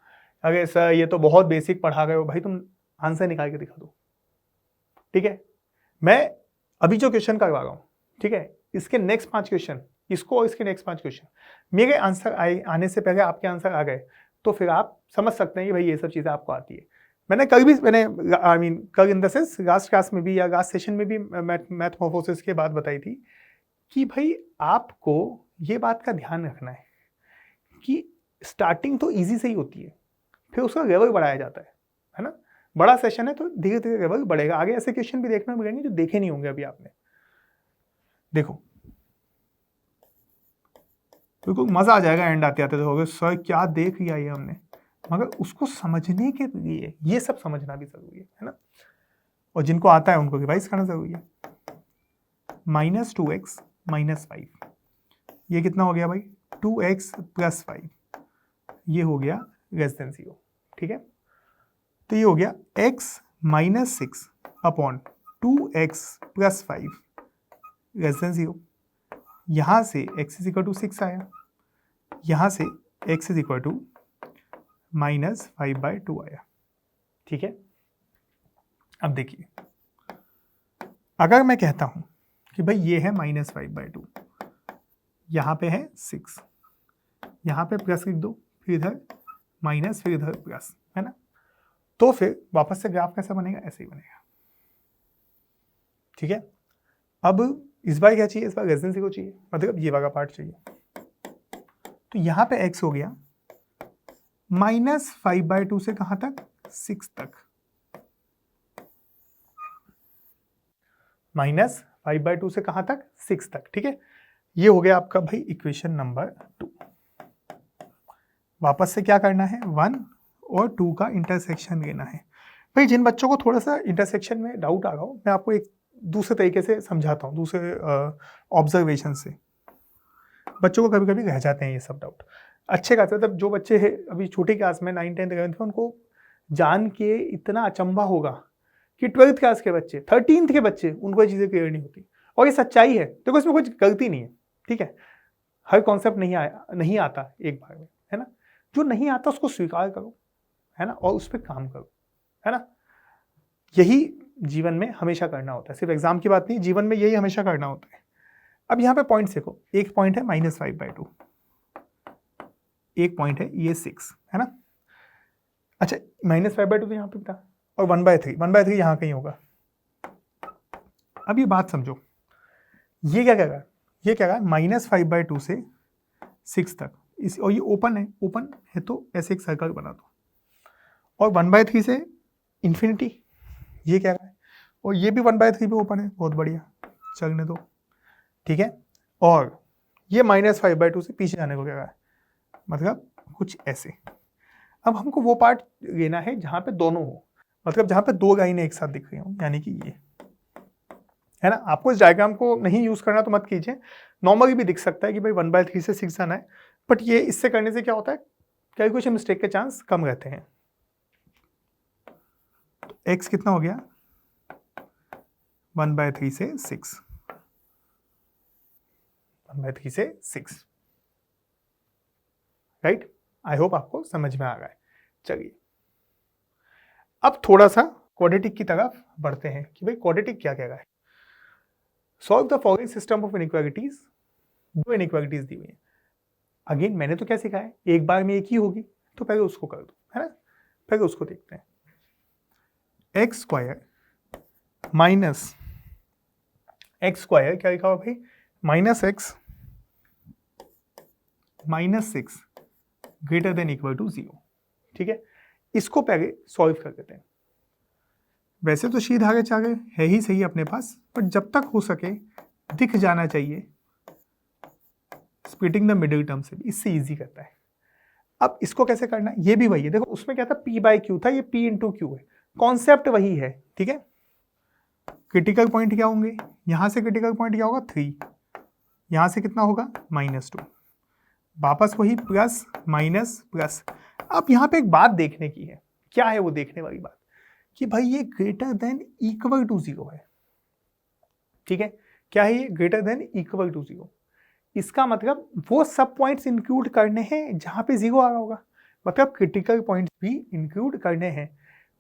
अरे सर ये तो बहुत बेसिक पढ़ा गए हो, भाई तुम आंसर निकाल के दिखा दो, ठीक है। मैं अभी जो क्वेश्चन करवा रहा हूं, ठीक है, इसके नेक्स्ट 5 क्वेश्चन, इसको और इसके नेक्स्ट 5 क्वेश्चन, मेरे आंसर आने से पहले आपके आंसर आ गए तो फिर आप समझ सकते हैं कि भाई ये सब चीज़ें आपको आती है। मैंने कल in the sense last class में भी या लास्ट सेशन में भी मैथमॉर्फोसिस के बाद बताई थी कि भाई आपको ये बात का ध्यान रखना है कि स्टार्टिंग तो इजी से ही होती है, फिर उसका लेवल बढ़ाया जाता है ना। बड़ा सेशन है तो धीरे धीरे लेवल बढ़ेगा, आगे ऐसे क्वेश्चन भी देखने मिलेंगे जो देखे नहीं होंगे अभी आपने। देखो बिल्कुल मज़ा आ जाएगा एंड आते आते तो सर क्या देख लिया ये हमने, मगर उसको समझने के लिए ये सब समझना भी ज़रूरी है ना, और जिनको आता है उनको रिवाइज करना ज़रूरी है। -2x - 5, ये कितना हो गया भाई 2x + 5, ये हो गया <0, ठीक है। तो ये हो गया x - 6 अपॉन 2x + 5 <0। यहाँ से x = 6 आया, यहाँ से x = -5/2 आया, ठीक है। अब देखिए, अगर मैं कहता हूं कि भाई ये है -5/2, यहाँ पे है 6, यहाँ पे प्लस लिख दो, फिर इधर माइनस, फिर इधर प्लस, है ना। तो फिर वापस से ग्राफ कैसा बनेगा, ऐसे ही बनेगा, ठीक है। अब इस बार क्या चाहिए, इस बार <0 चाहिए, मतलब ये वाला पार्ट चाहिए। तो यहाँ पे x हो गया -5/2 से कहाँ तक, 6 तक, -5/2 से कहाँ तक, 6 तक, ठीक है। ये हो गया आपका भाई इक्वेशन नंबर 2। वापस से क्या करना है, 1 और 2 का इंटरसेक्शन लेना है। भाई जिन बच्चों को थोड़ा सा इंटरसेक्शन में डाउट आ रहा हो, मैं आपको एक दूसरे तरीके से समझाता हूँ, दूसरे ऑब्जर्वेशन से। बच्चों को कभी कभी रह जाते हैं ये सब डाउट, अच्छे खासे, मतलब जो बच्चे हैं अभी छोटी क्लास में 9, 10, 11 में, उनको जान के इतना अचंभा होगा कि 12th क्लास के बच्चे, 13th के बच्चे, उनको ये चीज़ें क्लियर नहीं होती। और ये सच्चाई है, देखो इसमें कुछ गलती नहीं है, ठीक है। हर कॉन्सेप्ट नहीं आता एक बार में, है ना। जो नहीं आता उसको स्वीकार करो, है ना, और उस पर काम करो, है ना। यही जीवन में हमेशा करना होता है, सिर्फ एग्जाम की बात नहीं, जीवन में यही हमेशा करना होता है। अब यहाँ पे पॉइंट देखो, एक पॉइंट है -5/2, एक पॉइंट है ये 6, है ना। अच्छा, -5/2 तो यहाँ पे था, और 1/3 यहाँ कहीं होगा। अब ये बात समझो, ये क्या कह रहा है, ये क्या कह रहा है, -5/2 से 6 तक, इस, और ये ओपन है तो ऐसे एक सर्कल बना दो, और 1/3 से इन्फिनिटी, ये क्या है, और ये भी 1/3 पे ओपन है, बहुत बढ़िया, चलने दो, ठीक है। और ये -5/2 से पीछे जाने को क्या है, मतलब कुछ ऐसे। अब हमको वो पार्ट लेना है जहाँ पे दोनों हो, मतलब जहाँ पे दो लाइनें एक साथ दिख रही हो, यानी कि ये, है ना। आपको इस डायग्राम को नहीं यूज करना तो मत कीजिए, नॉर्मली भी दिख सकता है कि भाई 1/3 से 6 आना है, बट ये इससे करने से क्या होता है, कैलकुलेशन मिस्टेक के चांस कम रहते हैं। x कितना हो गया, 1/3 से 6, 1/3 से 6, राइट। आई होप आपको समझ में आ रहा है। चलिए अब थोड़ा सा क्वाड्रेटिक की तरफ बढ़ते हैं कि भाई क्वाड्रेटिक क्या कह रहा है। Solve the following system of inequalities, दो इनइक्वालिटीज दी हुई है। अगेन मैंने तो क्या सीखा है, एक बार में एक ही होगी, तो पहले उसको कर दो, है ना। पहले उसको देखते हैं, x² माइनस x² क्या लिखा हुआ भाई, -x -6 > 0, ठीक है। इसको पहले सॉल्व कर देते हैं। वैसे तो सीधा आगे चागे है ही सही अपने पास, पर जब तक हो सके दिख जाना चाहिए, स्प्लिटिंग द मिडिल टर्म से भी, इससे इजी करता है। अब इसको कैसे करना है, ये भी वही है, देखो उसमें क्या था, p/q था, ये p × q है, कॉन्सेप्ट वही है, ठीक है। क्रिटिकल पॉइंट क्या होंगे, यहां से क्रिटिकल पॉइंट क्या होगा 3, यहां से कितना होगा -2, वापस वही प्लस माइनस प्लस। अब यहाँ पे एक बात देखने की है, क्या है वो देखने वाली बात, कि भाई ये > 0 है, ठीक है। क्या है ये, > 0। इसका मतलब वो सब पॉइंट्स इंक्लूड करने हैं जहां पे 0 आ रहा होगा, मतलब क्रिटिकल पॉइंट्स भी इंक्लूड करने हैं।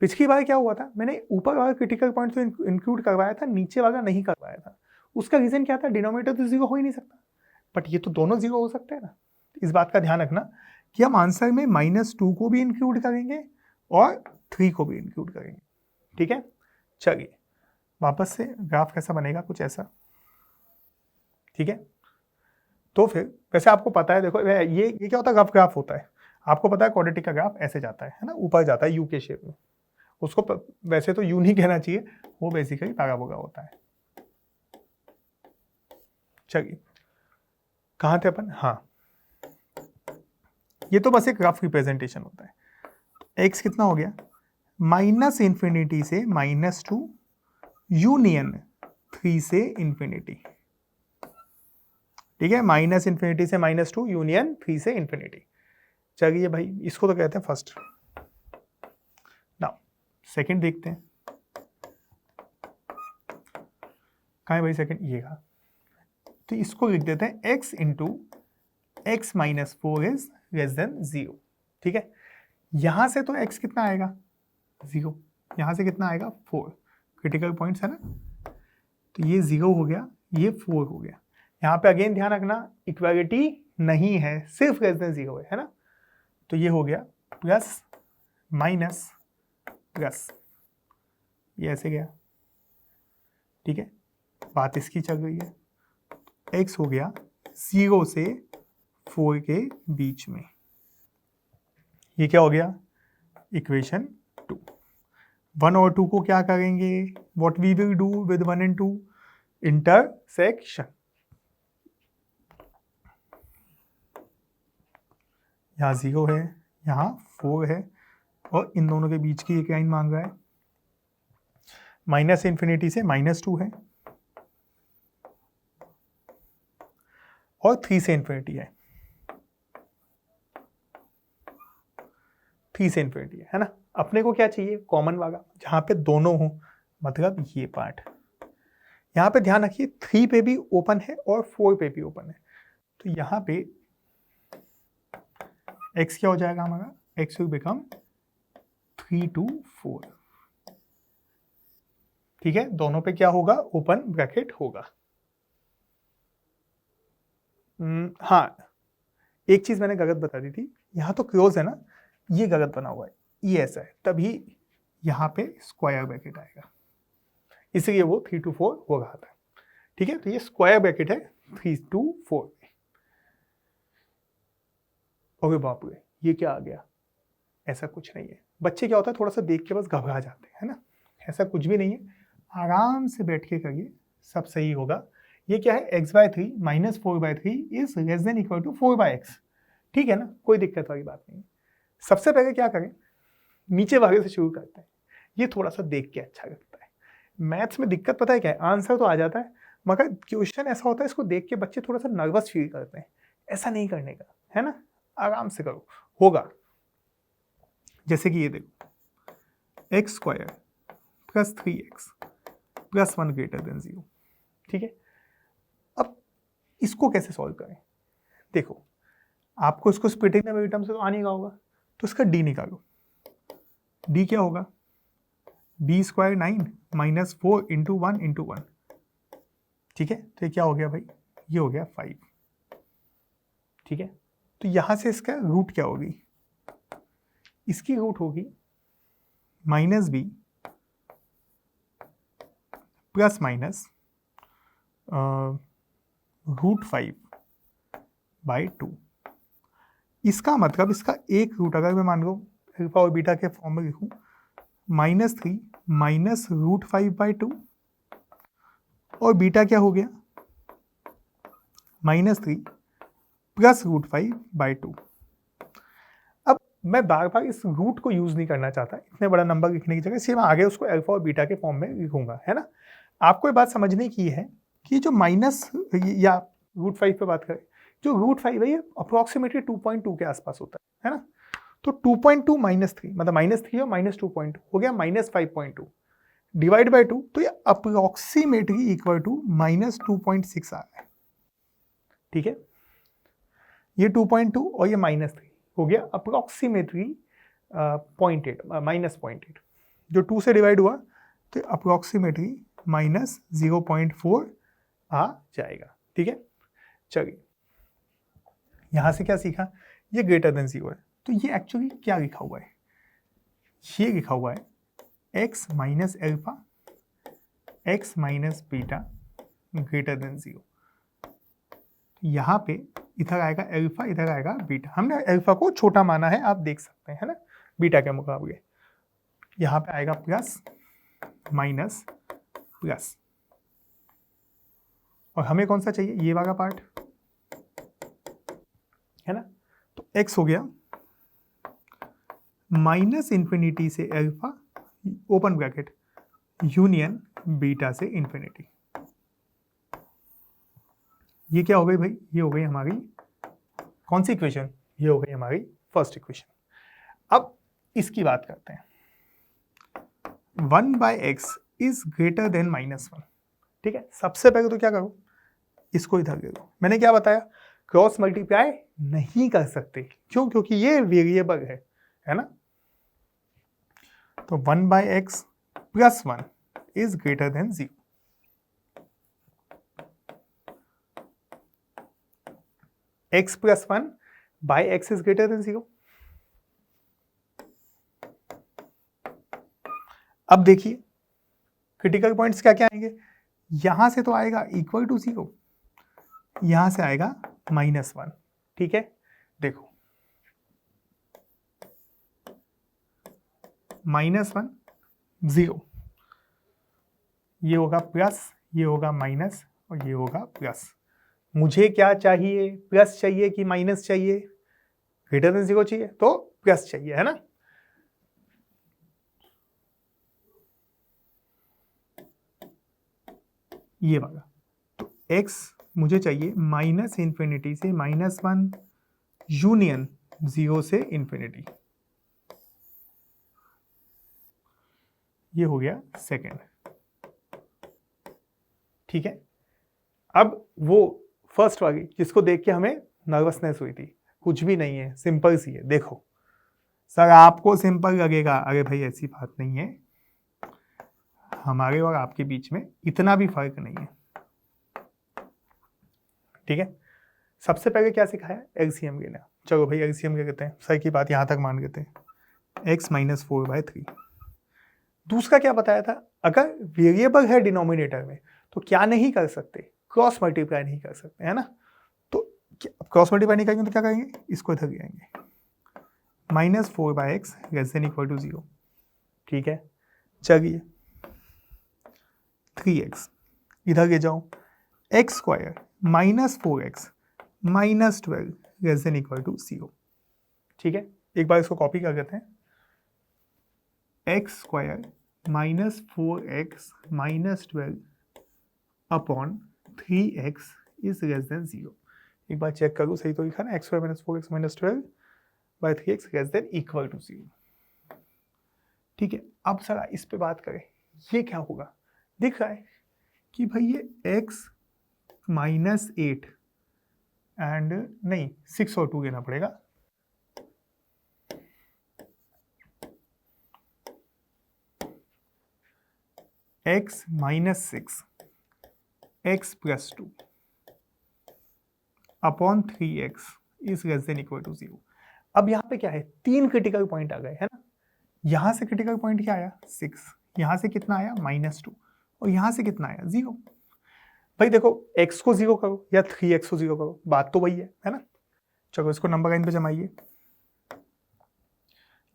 पिछली बार क्या हुआ था, मैंने ऊपर वाला क्रिटिकल पॉइंट तो इंक्लूड करवाया था, नीचे वाला नहीं करवाया था। उसका रीजन क्या था, डिनोमिनेटर तो 0 हो ही नहीं सकता, बट ये तो दोनों 0 हो सकते हैं ना। इस बात का ध्यान रखना कि हम आंसर में -2 को भी इंक्लूड करेंगे और 3 को भी इंक्लूड करेंगे, ठीक है। चलिए वापस से ग्राफ कैसा बनेगा, कुछ ऐसा, ठीक है। तो फिर वैसे आपको पता है, देखो ये क्या होता है, रफ ग्राफ होता है, आपको पता है क्वाड्रेटिक का ग्राफ ऐसे जाता है ना, ऊपर जाता है यू के शेप में। उसको वैसे तो यू नहीं कहना चाहिए, वो बेसिकली पैराबोला होता है। चलिए कहाँ थे अपन, हाँ ये तो बस एक रफ रिप्रेजेंटेशन होता है। x कितना हो गया, -∞ से -2 यूनियन 3 से इंफिनिटी। ठीक है, -∞ से -2 यूनियन 3 से इंफिनिटी। चलिए भाई, इसको तो कहते हैं फर्स्ट। नाउ सेकंड देखते हैं, कहाँ है भाई सेकंड, ये का। तो इसको लिख देते हैं x into x minus 4 is less than 0। ठीक है, यहां से तो x कितना आएगा 0, यहां से कितना आएगा 4, क्रिटिकल पॉइंट्स है ना, तो ये 0 हो गया, ये 4 हो गया। यहाँ पे अगेन ध्यान रखना इक्वालिटी नहीं है, सिर्फ लेस देन 0 है ना, तो ये हो गया प्लस माइनस प्लस, ये ऐसे गया। ठीक है, बात इसकी चल रही है, x हो गया 0 से 4 के बीच में, ये क्या हो गया इक्वेशन 2। 1 और 2 को क्या करेंगे, what we will do with 1 and 2, intersection. यहाँ 0 है, यहाँ 4 है, और इन दोनों के बीच की एक लाइन मांग रहा है, -∞ से -2 है और 3 से इंफिनिटी है, 3 से इंफिनिटी है ना। अपने को क्या चाहिए, कॉमन वाला जहां पे दोनों हो, मतलब ये पार्ट। यहां पे ध्यान रखिए 3 पे भी ओपन है और 4 पे भी ओपन है, तो यहां पे x क्या हो जाएगा हमारा, x विल बिकम 3 to 4। ठीक है, दोनों पे क्या होगा, ओपन ब्रैकेट होगा। हाँ, एक चीज मैंने गलत बता दी थी, यहाँ तो क्लोज है ना, ये गलत बना हुआ है, ये ऐसा है, तभी यहाँ पे स्क्वायर ब्रैकेट आएगा, इसलिए वो 3 to 4 हो रहा था। ठीक है, तो ये स्क्वायर ब्रैकेट है 3 to 4 में। ओके बाप रे, ये क्या आ गया, ऐसा कुछ नहीं है। बच्चे क्या होता है, थोड़ा सा देख के बस घबरा जाते हैं, है ना, ऐसा कुछ भी नहीं है, आराम से बैठ के करिए, सब सही होगा। ये क्या है, x/3 - 4/3 is less than equal to 4/x। ठीक है ना, कोई दिक्कत वाली बात नहीं है। सबसे पहले क्या करें, नीचे वाले से शुरू करते हैं, ये थोड़ा सा देख के अच्छा लगता है। मैथ्स में दिक्कत पता है क्या है, आंसर तो आ जाता है, मगर क्वेश्चन ऐसा होता है, इसको देख के बच्चे थोड़ा सा नर्वस फील करते हैं। ऐसा नहीं करने का, है ना, आराम से करो, होगा। जैसे कि ये देखो, x² + 3x + 1 > 0। ठीक है, अब इसको कैसे सॉल्व करें, देखो आपको इसको स्प्लिटिंग द मिड टर्म से तो आ नहीं रहा होगा, तो इसका d निकालो। d क्या होगा, b² 9 - 4 × 1 × 1। ठीक है, तो ये क्या हो गया भाई, ये हो गया 5। ठीक है, तो यहां से इसका रूट क्या होगी, इसकी रूट होगी -b ± √5/2। इसका मतलब इसका एक रूट, अगर मैं मान लो अल्फा और बीटा के फॉर्म में लिखूं, -3 -√5/2, और बीटा क्या हो गया, -3 +√5/2। अब मैं बार बार इस रूट को यूज नहीं करना चाहता, इतने बड़ा नंबर लिखने की जगह सिर्फ आगे उसको अल्फा और बीटा के फॉर्म में लिखूंगा, है ना। आपको ये बात समझने की है कि जो माइनस या √5 पे बात करें, जो √5 है ये अप्रोक्सीमेटली 2.2 के आसपास होता है ना। तो 2.2 - 3 मतलब -3 और -2.2 हो गया -5.2 डिवाइड बाय 2, तो ये अप्रोक्सीमेटली इक्वल टू -2.6 आ रहा है। ठीक है, ये 2.2 और ये -3 हो गया अप्रोक्सीमेटली 0.8 -0.8, जो 2 से डिवाइड हुआ तो अप्रोक्सीमेटली -0.4 आ जाएगा। ठीक है, चलिए यहां से क्या सीखा, ये ग्रेटर देन 0 है, तो ये एक्चुअली क्या लिखा हुआ है, ये लिखा हुआ है x - alpha x - beta greater than 0। यहाँ पे इधर आएगा अल्फा, इधर आएगा बीटा। हमने अल्फा को छोटा माना है, आप देख सकते हैं, है ना, बीटा के मुकाबले। यहाँ पे आएगा प्लस माइनस प्लस, और हमें कौन सा चाहिए, ये वाला पार्ट, है ना। तो x हो गया माइनस इन्फिनिटी से alpha open bracket union beta से इन्फिनिटी। ये क्या हो गई भाई? ये हो गई हमारी कौन सी इक्वेशन? ये हो गई हमारी फर्स्ट इक्वेशन। अब इसकी बात करते हैं। 1/x is greater then -1। ठीक है, सबसे पहले तो क्या करो, इसको इधर ले लो। मैंने क्या बताया? क्रॉस मल्टीप्लाई नहीं कर सकते। क्यों? क्योंकि ये वेरिएबल है ना। तो 1/x + 1 is greater than 0। x + 1/x is greater than 0। अब देखिए क्रिटिकल पॉइंट्स क्या क्या आएंगे। यहां से तो आएगा इक्वल टू 0, यहां से आएगा -1। ठीक है, देखो -1 0, ये होगा प्लस, ये होगा माइनस और ये होगा प्लस। मुझे क्या चाहिए? प्लस चाहिए कि माइनस चाहिए? ग्रेटर देन 0 चाहिए, तो प्लस चाहिए, है ना। ये वाला तो x मुझे चाहिए -इन्फिनिटी से -1 यूनियन 0 से इन्फिनिटी। ये हो गया सेकेंड। ठीक है, अब वो फर्स्ट वाली जिसको देख के हमें नर्वसनेस हुई थी, कुछ भी नहीं है, सिंपल सी है। देखो सर, आपको सिंपल लगेगा, अरे भाई ऐसी बात नहीं है, हमारे और आपके बीच में इतना भी फर्क नहीं है। ठीक है, सबसे पहले क्या सिखाया? एलसीएम लेना। चलो भाई एलसीएम ले लेते हैं, सर की बात यहां तक मान लेते हैं। x - 4/3। दूसरा क्या बताया था? अगर वेरिएबल है डिनोमिनेटर में तो क्या नहीं कर सकते? क्रॉस मल्टीप्लाई नहीं कर सकते, है ना। तो क्रॉस मल्टीप्लाई नहीं करेंगे तो क्या करेंगे? इसको इधर ले आएंगे, -4/x ≤ 0। ठीक है, चलिए 3x इधर ले जाओ, x² -4x -12 ≤ 0। ठीक है, एक बार इसको कॉपी कर लेते हैं। x² -4x -12 upon 3x is <0। एक बार चेक करो सही तो लिखा ना, x² -4x -12 by 3x <= 0। ठीक है, अब सर इस पे बात करें, ये क्या होगा? दिख रहा है कि भाई ये x -8 एंड नहीं 6 और 2 लेना पड़ेगा। x -6 x + 2 upon 3x is <= 0। अब यहाँ पे क्या है? 3 क्रिटिकल पॉइंट आ गए, है ना। यहां से क्रिटिकल पॉइंट क्या आया? 6। यहां से कितना आया? -2। और यहां से कितना आया? 0। भाई देखो, x को 0 करो या 3x को 0 करो, बात तो वही है ना। चलो इसको नंबर लाइन पे जमाइए।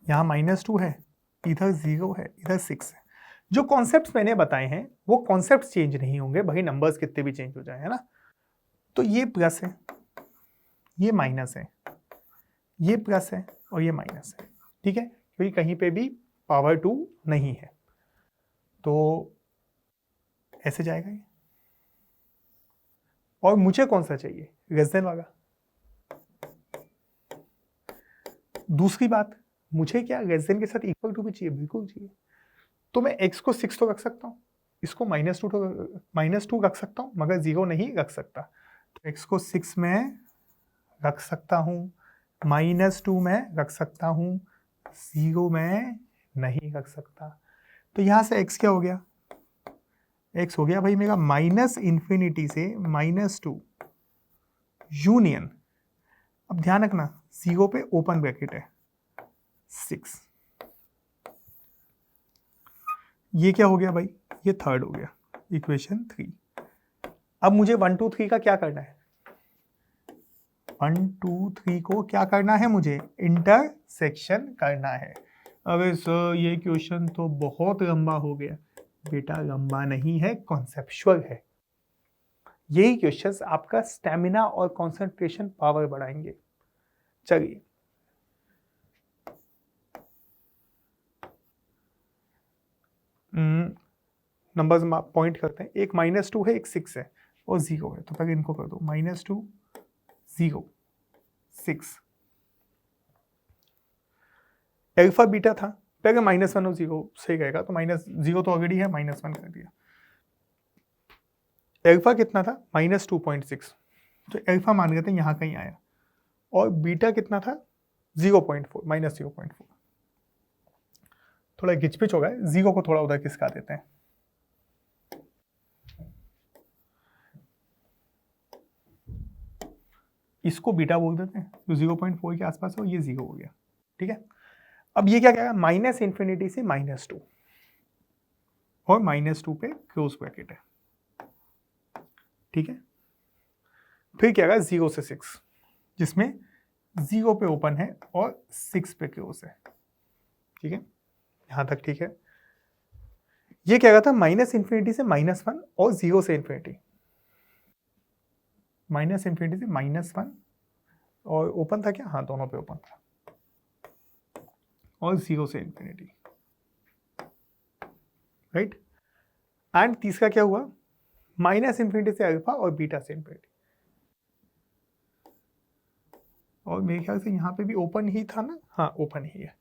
यहाँ -2 है, इधर 0 है, इधर 6 है। जो कॉन्सेप्ट्स मैंने बताए हैं वो कॉन्सेप्ट्स चेंज नहीं होंगे, भाई नंबर्स कितने भी चेंज हो जाए, है ना। तो ये प्लस है, ये माइनस है, ये प्लस है और ये माइनस है। ठीक है, क्योंकि कहीं पे भी पावर 2 नहीं है, तो ऐसे जाएगा ये। और मुझे कौन सा चाहिए? लेस देन वाला। दूसरी बात, मुझे क्या लेस देन के साथ इक्वल टू भी चाहिए? बिल्कुल चाहिए। तो मैं x को 6 तो रख सकता हूँ, इसको -2 रख सकता हूँ, मगर 0 नहीं रख सकता। तो x को 6 में रख सकता हूँ, -2 में रख सकता हूँ, 0 में नहीं रख सकता। तो यहाँ से x क्या हो गया? x हो गया भाई मेरा -इन्फिनिटी से -2 यूनियन, अब ध्यान रखना 0 पे ओपन ब्रैकेट है 6। ये क्या हो गया भाई? ये थर्ड हो गया, इक्वेशन 3। अब मुझे 1 2 3 का क्या करना है? 1 2 3 को क्या करना है? मुझे इंटरसेक्शन करना है। अबे सर ये क्वेश्चन तो बहुत लंबा हो गया। बेटा लंबा नहीं है, कॉन्सेप्चुअल है। यही क्वेश्चंस आपका स्टेमिना और कंसंट्रेशन पावर बढ़ाएंगे। चलिए नंबर्स पॉइंट करते हैं, एक -2 है, एक 6 है और 0 है, तो पहले इनको कर दो, -2 0 6। अल्फा बीटा था, पहले -1 और 0 सही रहेगा, तो -0 तो ऑलरेडी है, -1 कर दिया। अल्फा कितना था, -2.6, तो अल्फा मान लेते हैं यहाँ कहीं आया, और बीटा कितना था 0.4, -0.4। थोड़ा घिचपिच होगा, 0 को थोड़ा उधर खिसका देते हैं। इसको बीटा बोल देते हैं, तो 0.4 के आसपास हो, ये 0 हो गया, ठीक है। अब ये क्या कहेगा, -∞ से -2 और -2 पे क्लोज ब्रैकेट है, ठीक है। फिर क्या आएगा 0 से 6, जिसमें 0 पे ओपन है और 6 पे क्लोज है, ठीक है, यहां तक ठीक है। ये क्या था, -∞ से -1 और 0 से इन्फिनिटी, -∞ से -1 और ओपन था क्या, हाँ दोनों पे ओपन था, और 0 से इन्फिनिटी, राइट। एंड तीसरा क्या हुआ, -∞ से अल्फा और बीटा से इन्फिनिटी, और मेरे ख्याल से यहां पे भी ओपन ही था ना, हाँ ओपन ही है।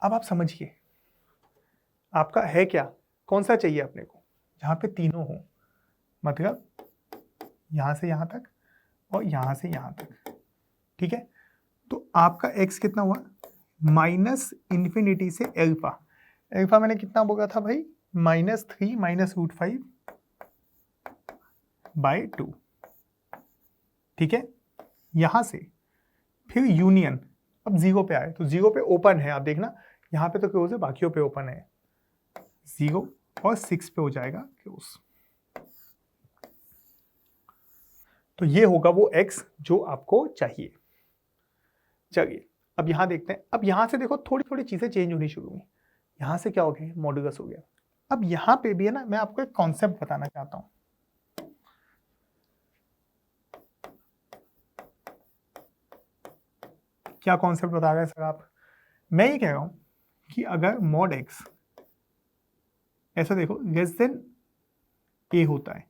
अब आप समझिए आपका है क्या, कौन सा चाहिए अपने को, जहां पे तीनों हो, मतलब यहां से यहां तक और यहां से यहां तक, ठीक है। तो आपका x कितना हुआ, -∞ से अल्फा, अल्फा मैंने कितना बोला था भाई, -3 -√5/2, ठीक है। यहां से फिर यूनियन, अब 0 पे आए, तो 0 पे ओपन है, आप देखना यहां पे तो क्लोज है, बाकियों पे ओपन है, 0 और 6 पे हो जाएगा क्लोज। तो ये होगा वो x जो आपको चाहिए। चलिए अब यहां देखते हैं, अब यहां से देखो थोड़ी थोड़ी चीजें चेंज होनी शुरू हुई, यहां से क्या हो गया, मॉडुलस हो गया। अब यहां पे भी है ना, मैं आपको एक कॉन्सेप्ट बताना चाहता हूं। क्या कॉन्सेप्ट बता रहे हैं सर आप, मैं ये कह रहा हूं कि अगर mod x ऐसा देखो लेस देन a होता है,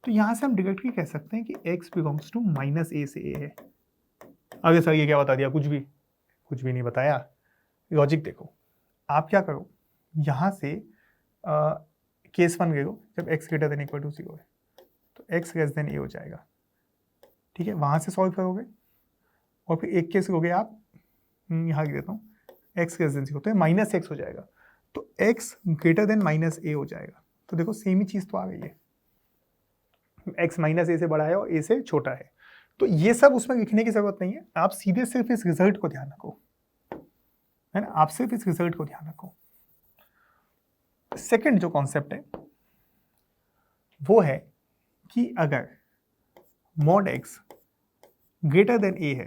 तो यहां से हम डायरेक्टली कह सकते हैं कि x बिलोंग्स टू -a से a है। अरे सर ये क्या बता दिया, कुछ भी नहीं बताया। लॉजिक देखो, आप क्या करो, यहां से केस 1 ले लो, जब x greater than equal to 0 है, तो x लेस देन a हो जाएगा, ठीक है। वहां से सॉल्व करोगे और फिर एक केस लोगे आप, यहाँ लिख देता हूँ, x लेस देन 0, तो -x हो जाएगा, तो x ग्रेटर देन -a हो जाएगा। तो देखो सेम ही चीज तो आ गई है, x -a से बड़ा है और a से छोटा है, तो ये सब उसमें लिखने की जरूरत नहीं है, आप सीधे सिर्फ इस रिजल्ट को ध्यान रखो, है ना, आप सिर्फ इस रिजल्ट को ध्यान रखो। सेकंड जो कॉन्सेप्ट है वो है कि अगर mod x greater then a है,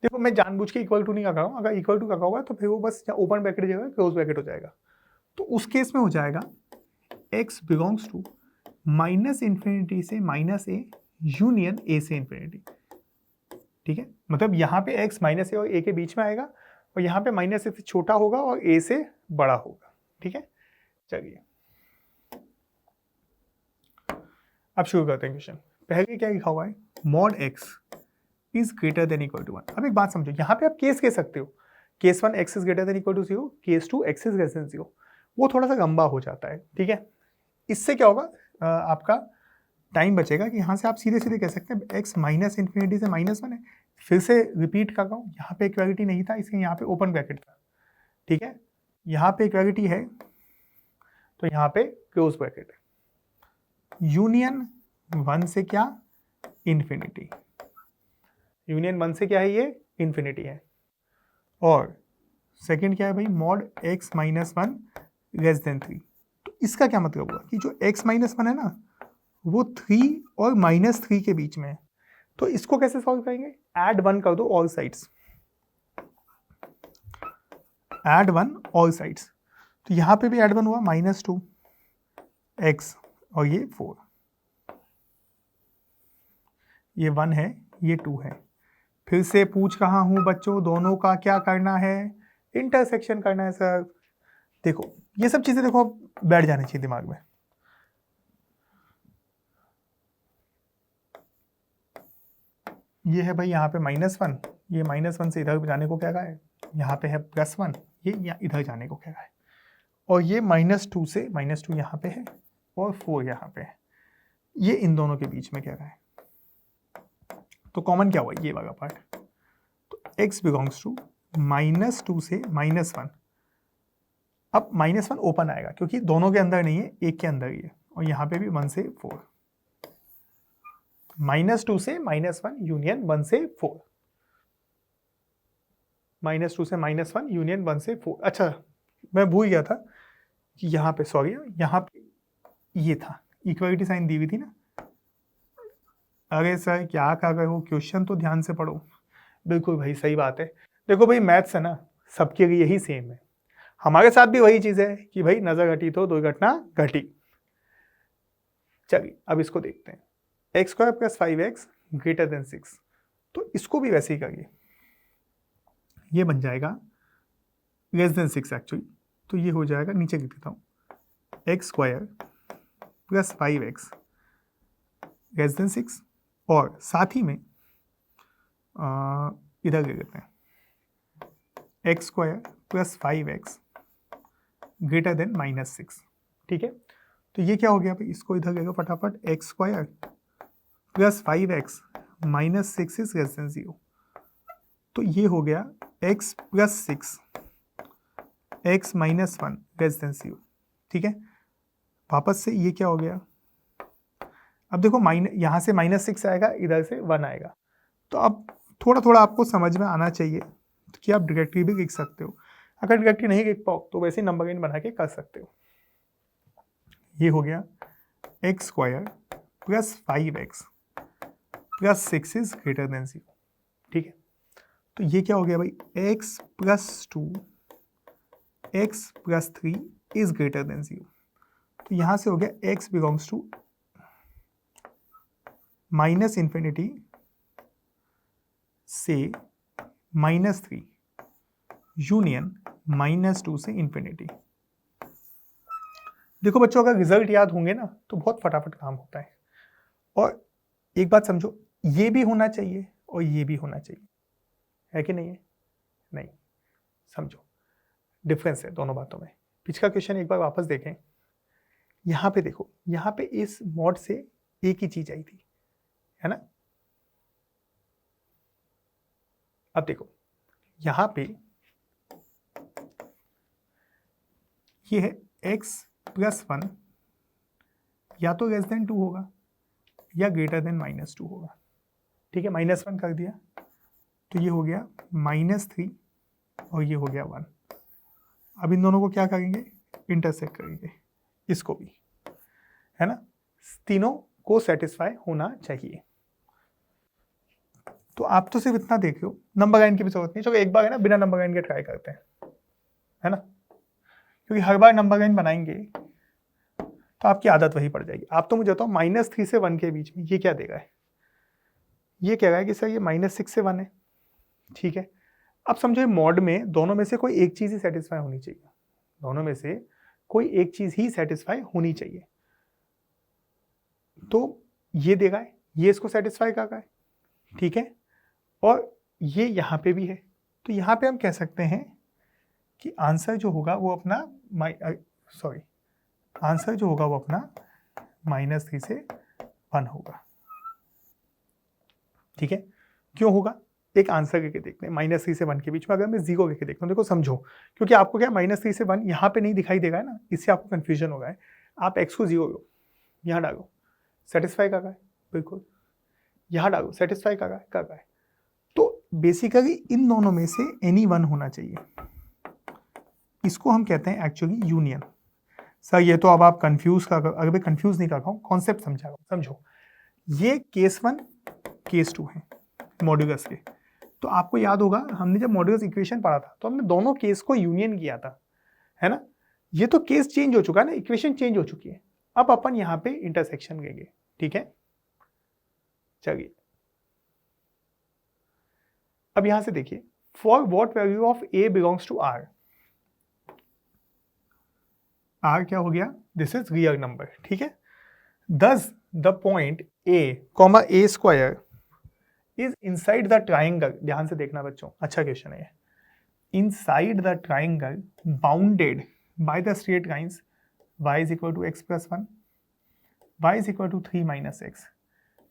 देखो मैं जानबूझ के इक्वल टू नहीं लगा रहा हूं, अगर इक्वल टू लगा होगा तो फिर वो बस ओपन ब्रैकेट जगह क्लोज ब्रैकेट हो जाएगा, तो उस केस में हो जाएगा x बिलोंग्स टू -∞ से -a यूनियन a से इन्फिनिटी, ठीक है। मतलब यहाँ पे x -a और a के बीच में आएगा, और यहाँ पे -a से छोटा होगा और a से बड़ा होगा, ठीक है। चलिए अब शुरू करते हैं क्वेश्चन। पहले क्या लिखा हुआ है, mod x is greater than equal to 1। अब एक बात समझो, यहाँ पे आप केस कह सकते हो, case 1 x is greater than equal to 0, case 2 x is less than 0, वो थोड़ा सा लंबा हो जाता है, ठीक है। इससे क्या होगा, आपका टाइम बचेगा कि यहाँ से आप सीधे सीधे कह सकते हैं x -∞ से -1 है। फिर से रिपीट कर रहा हूँ, यहाँ पे इक्वालिटी नहीं था इसलिए यहाँ पे ओपन ब्रैकेट था, ठीक है। यहाँ पे इक्वालिटी है तो यहाँ पे क्लोज ब्रैकेट है। यूनियन 1 से क्या, इन्फिनिटी, यूनियन 1 से क्या है, ये इन्फिनिटी है। और सेकंड क्या है भाई, mod x -1 लेस देन 3। तो इसका क्या मतलब हुआ कि जो x -1 है ना, वो 3 और -3 के बीच में है, तो इसको कैसे सॉल्व करेंगे, ऐड 1 कर दो all sides, add 1 all sides, तो यहाँ पे भी ऐड 1 हुआ, -2 x और ये 4, ये 1 है ये 2 है। फिर से पूछ रहा हूं बच्चों, दोनों का क्या करना है, इंटरसेक्शन करना है सर। देखो ये सब चीजें देखो बैठ जानी चाहिए दिमाग में। ये है भाई यहाँ पे -1, ये -1 से इधर जाने को क्या कहा है, यहाँ पे है +1, ये इधर जाने को क्या कहा है, और ये -2 से -2 यहाँ पे है और 4 यहाँ पे है, ये इन दोनों के बीच में क्या कहा है। तो कॉमन क्या हुआ, ये वाला पार्ट। तो x बिलोंग्स टू -2 से -1। अब -1 ओपन आएगा क्योंकि दोनों के अंदर नहीं है, एक के अंदर ही है, और यहाँ पे भी 1 से 4, -2 से -1 यूनियन 1 से 4, -2 से -1 यूनियन 1 से 4। अच्छा मैं भूल गया था कि यहाँ पे, सॉरी, यहाँ पे ये था, इक्वलिटी साइन दी हुई थी ना। अरे सर क्या कर रहे हो, क्वेश्चन तो ध्यान से पढ़ो। बिल्कुल भाई सही बात है। देखो भाई मैथ्स है ना, सबके लिए यही सेम है, हमारे साथ भी वही चीज़ है कि भाई नजर घटी तो दुर्घटना घटी। चलिए अब इसको देखते हैं, x² + 5x > 6। तो इसको भी वैसे ही करिए, ये बन जाएगा <6 एक्चुअली। तो ये हो जाएगा, नीचे लिख देता हूँ, x² + 5x < 6, और साथ ही में इधर ले लेते हैं x² + 5x > -6। ठीक है, तो ये क्या हो गया भाई, इसको इधर ले लो फटाफट, x² + 5x -6 is < 0। तो ये हो गया x + 6 x - 1 < 0। ठीक है, वापस से ये क्या हो गया, अब देखो यहाँ से -6 आएगा, इधर से 1 आएगा। तो अब थोड़ा थोड़ा आपको समझ में आना चाहिए कि आप डायरेक्टली भी लिख सकते हो, अगर डायरेक्टली नहीं लिख पाओ तो वैसे नंबर लाइन बना के कर सकते हो। ये हो गया x² + 5x + 6 is < 0। ठीक है, तो ये क्या हो गया भाई, x + 2 x + 3 is < 0। तो यहाँ से हो गया x बिलोंग्स टू -∞ से -3 यूनियन -2 से ∞। देखो बच्चों, अगर रिजल्ट याद होंगे ना तो बहुत फटाफट काम होता है। और एक बात समझो, ये भी होना चाहिए और ये भी होना चाहिए, है कि नहीं है? नहीं, समझो डिफरेंस है दोनों बातों में। पिछला क्वेश्चन एक बार वापस देखें, यहाँ पे देखो, यहाँ पे इस मॉड से एक ही चीज आई थी, है ना। अब देखो यहाँ पे ये है x + 1, या तो <2 होगा या <-2 होगा। ठीक है, -1 कर दिया तो ये हो गया -3 और ये हो गया 1। अब इन दोनों को क्या करेंगे, इंटरसेक्ट करेंगे, इसको भी, है ना, तीनों को सेटिस्फाई होना चाहिए। तो आप तो सिर्फ इतना देख लो, नंबर लाइन की भी जरूरत नहीं, चलो एक बार है ना बिना नंबर लाइन के ट्राई करते हैं, है ना, क्योंकि हर बार नंबर लाइन बनाएंगे तो आपकी आदत वही पड़ जाएगी। आप तो मुझे बताओ, -3 से 1 के बीच में ये क्या देगा है, ये कह रहा है कि सर ये -6 से 1 है। ठीक है, अब समझो मॉड में दोनों में से कोई एक चीज ही सेटिस्फाई होनी चाहिए, दोनों में से कोई एक चीज ही सेटिस्फाई होनी चाहिए। तो ये देगा, ये इसको सेटिस्फाई कर रहा है, ठीक है, और ये यहाँ पे भी है। तो यहाँ पे हम कह सकते हैं कि आंसर जो होगा वो अपना आंसर जो होगा वो अपना -3 से 1 होगा। ठीक है, क्यों होगा, एक आंसर लेके देखते हैं। -3 से 1 के बीच में अगर मैं 0 लेके देखता हूँ, देखो समझो, क्योंकि आपको क्या -3 से 1 यहाँ पे नहीं दिखाई देगा ना, इससे आपको कंफ्यूजन होगा। आप x को 0 लो, यहाँ डालो, सेटिस्फाई कर रहा है, बिल्कुल, यहाँ डालो, सेटिस्फाई कर रहा है। तो बेसिकली इन दोनों में से एनी वन होना चाहिए, इसको हम कहते हैं एक्चुअली यूनियन। सर ये तो अब आप कंफ्यूज कर, अगर मैं कंफ्यूज नहीं कर रहा हूँ, कॉन्सेप्ट समझा रहा हूँ, समझो। ये केस 1 केस 2 है मॉड्यूलस के। तो आपको याद होगा हमने जब मॉड्यूलस इक्वेशन पढ़ा था तो हमने दोनों केस को यूनियन किया था, है ना। ये तो केस चेंज हो चुका है ना, इक्वेशन चेंज हो चुकी है। अब अपन यहाँ पे इंटरसेक्शन लेंगे, ठीक है। चलिए अब यहां से देखिए, for what value of a belongs to R. R क्या हो गया, दिस इज रियल नंबर, ठीक है। दस the point A comma A square is inside the triangle, ध्यान से देखना बच्चों, अच्छा क्वेश्चन है। Inside the triangle bounded by the straight lines y is equal to x plus 1, y is equal to 3 minus x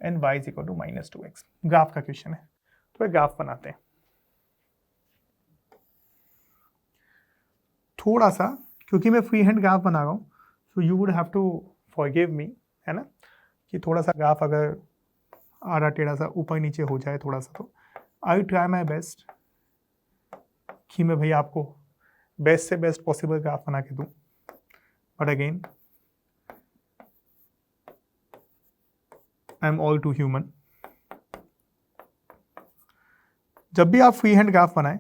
and y is equal to minus 2x। Graph का क्वेश्चन है, तो ग्राफ बनाते हैं। थोड़ा सा, क्योंकि मैं फ्री हैंड ग्राफ बना रहा हूँ, so you would have to forgive me, है ना, कि थोड़ा सा ग्राफ अगर आड़ा टेढ़ा सा ऊपर नीचे हो जाए थोड़ा सा, तो आई ट्राई माई बेस्ट कि मैं भैया आपको बेस्ट से बेस्ट पॉसिबल ग्राफ बना के दूँ। But again I am all too human. जब भी आप फ्री हैंड ग्राफ बनाएं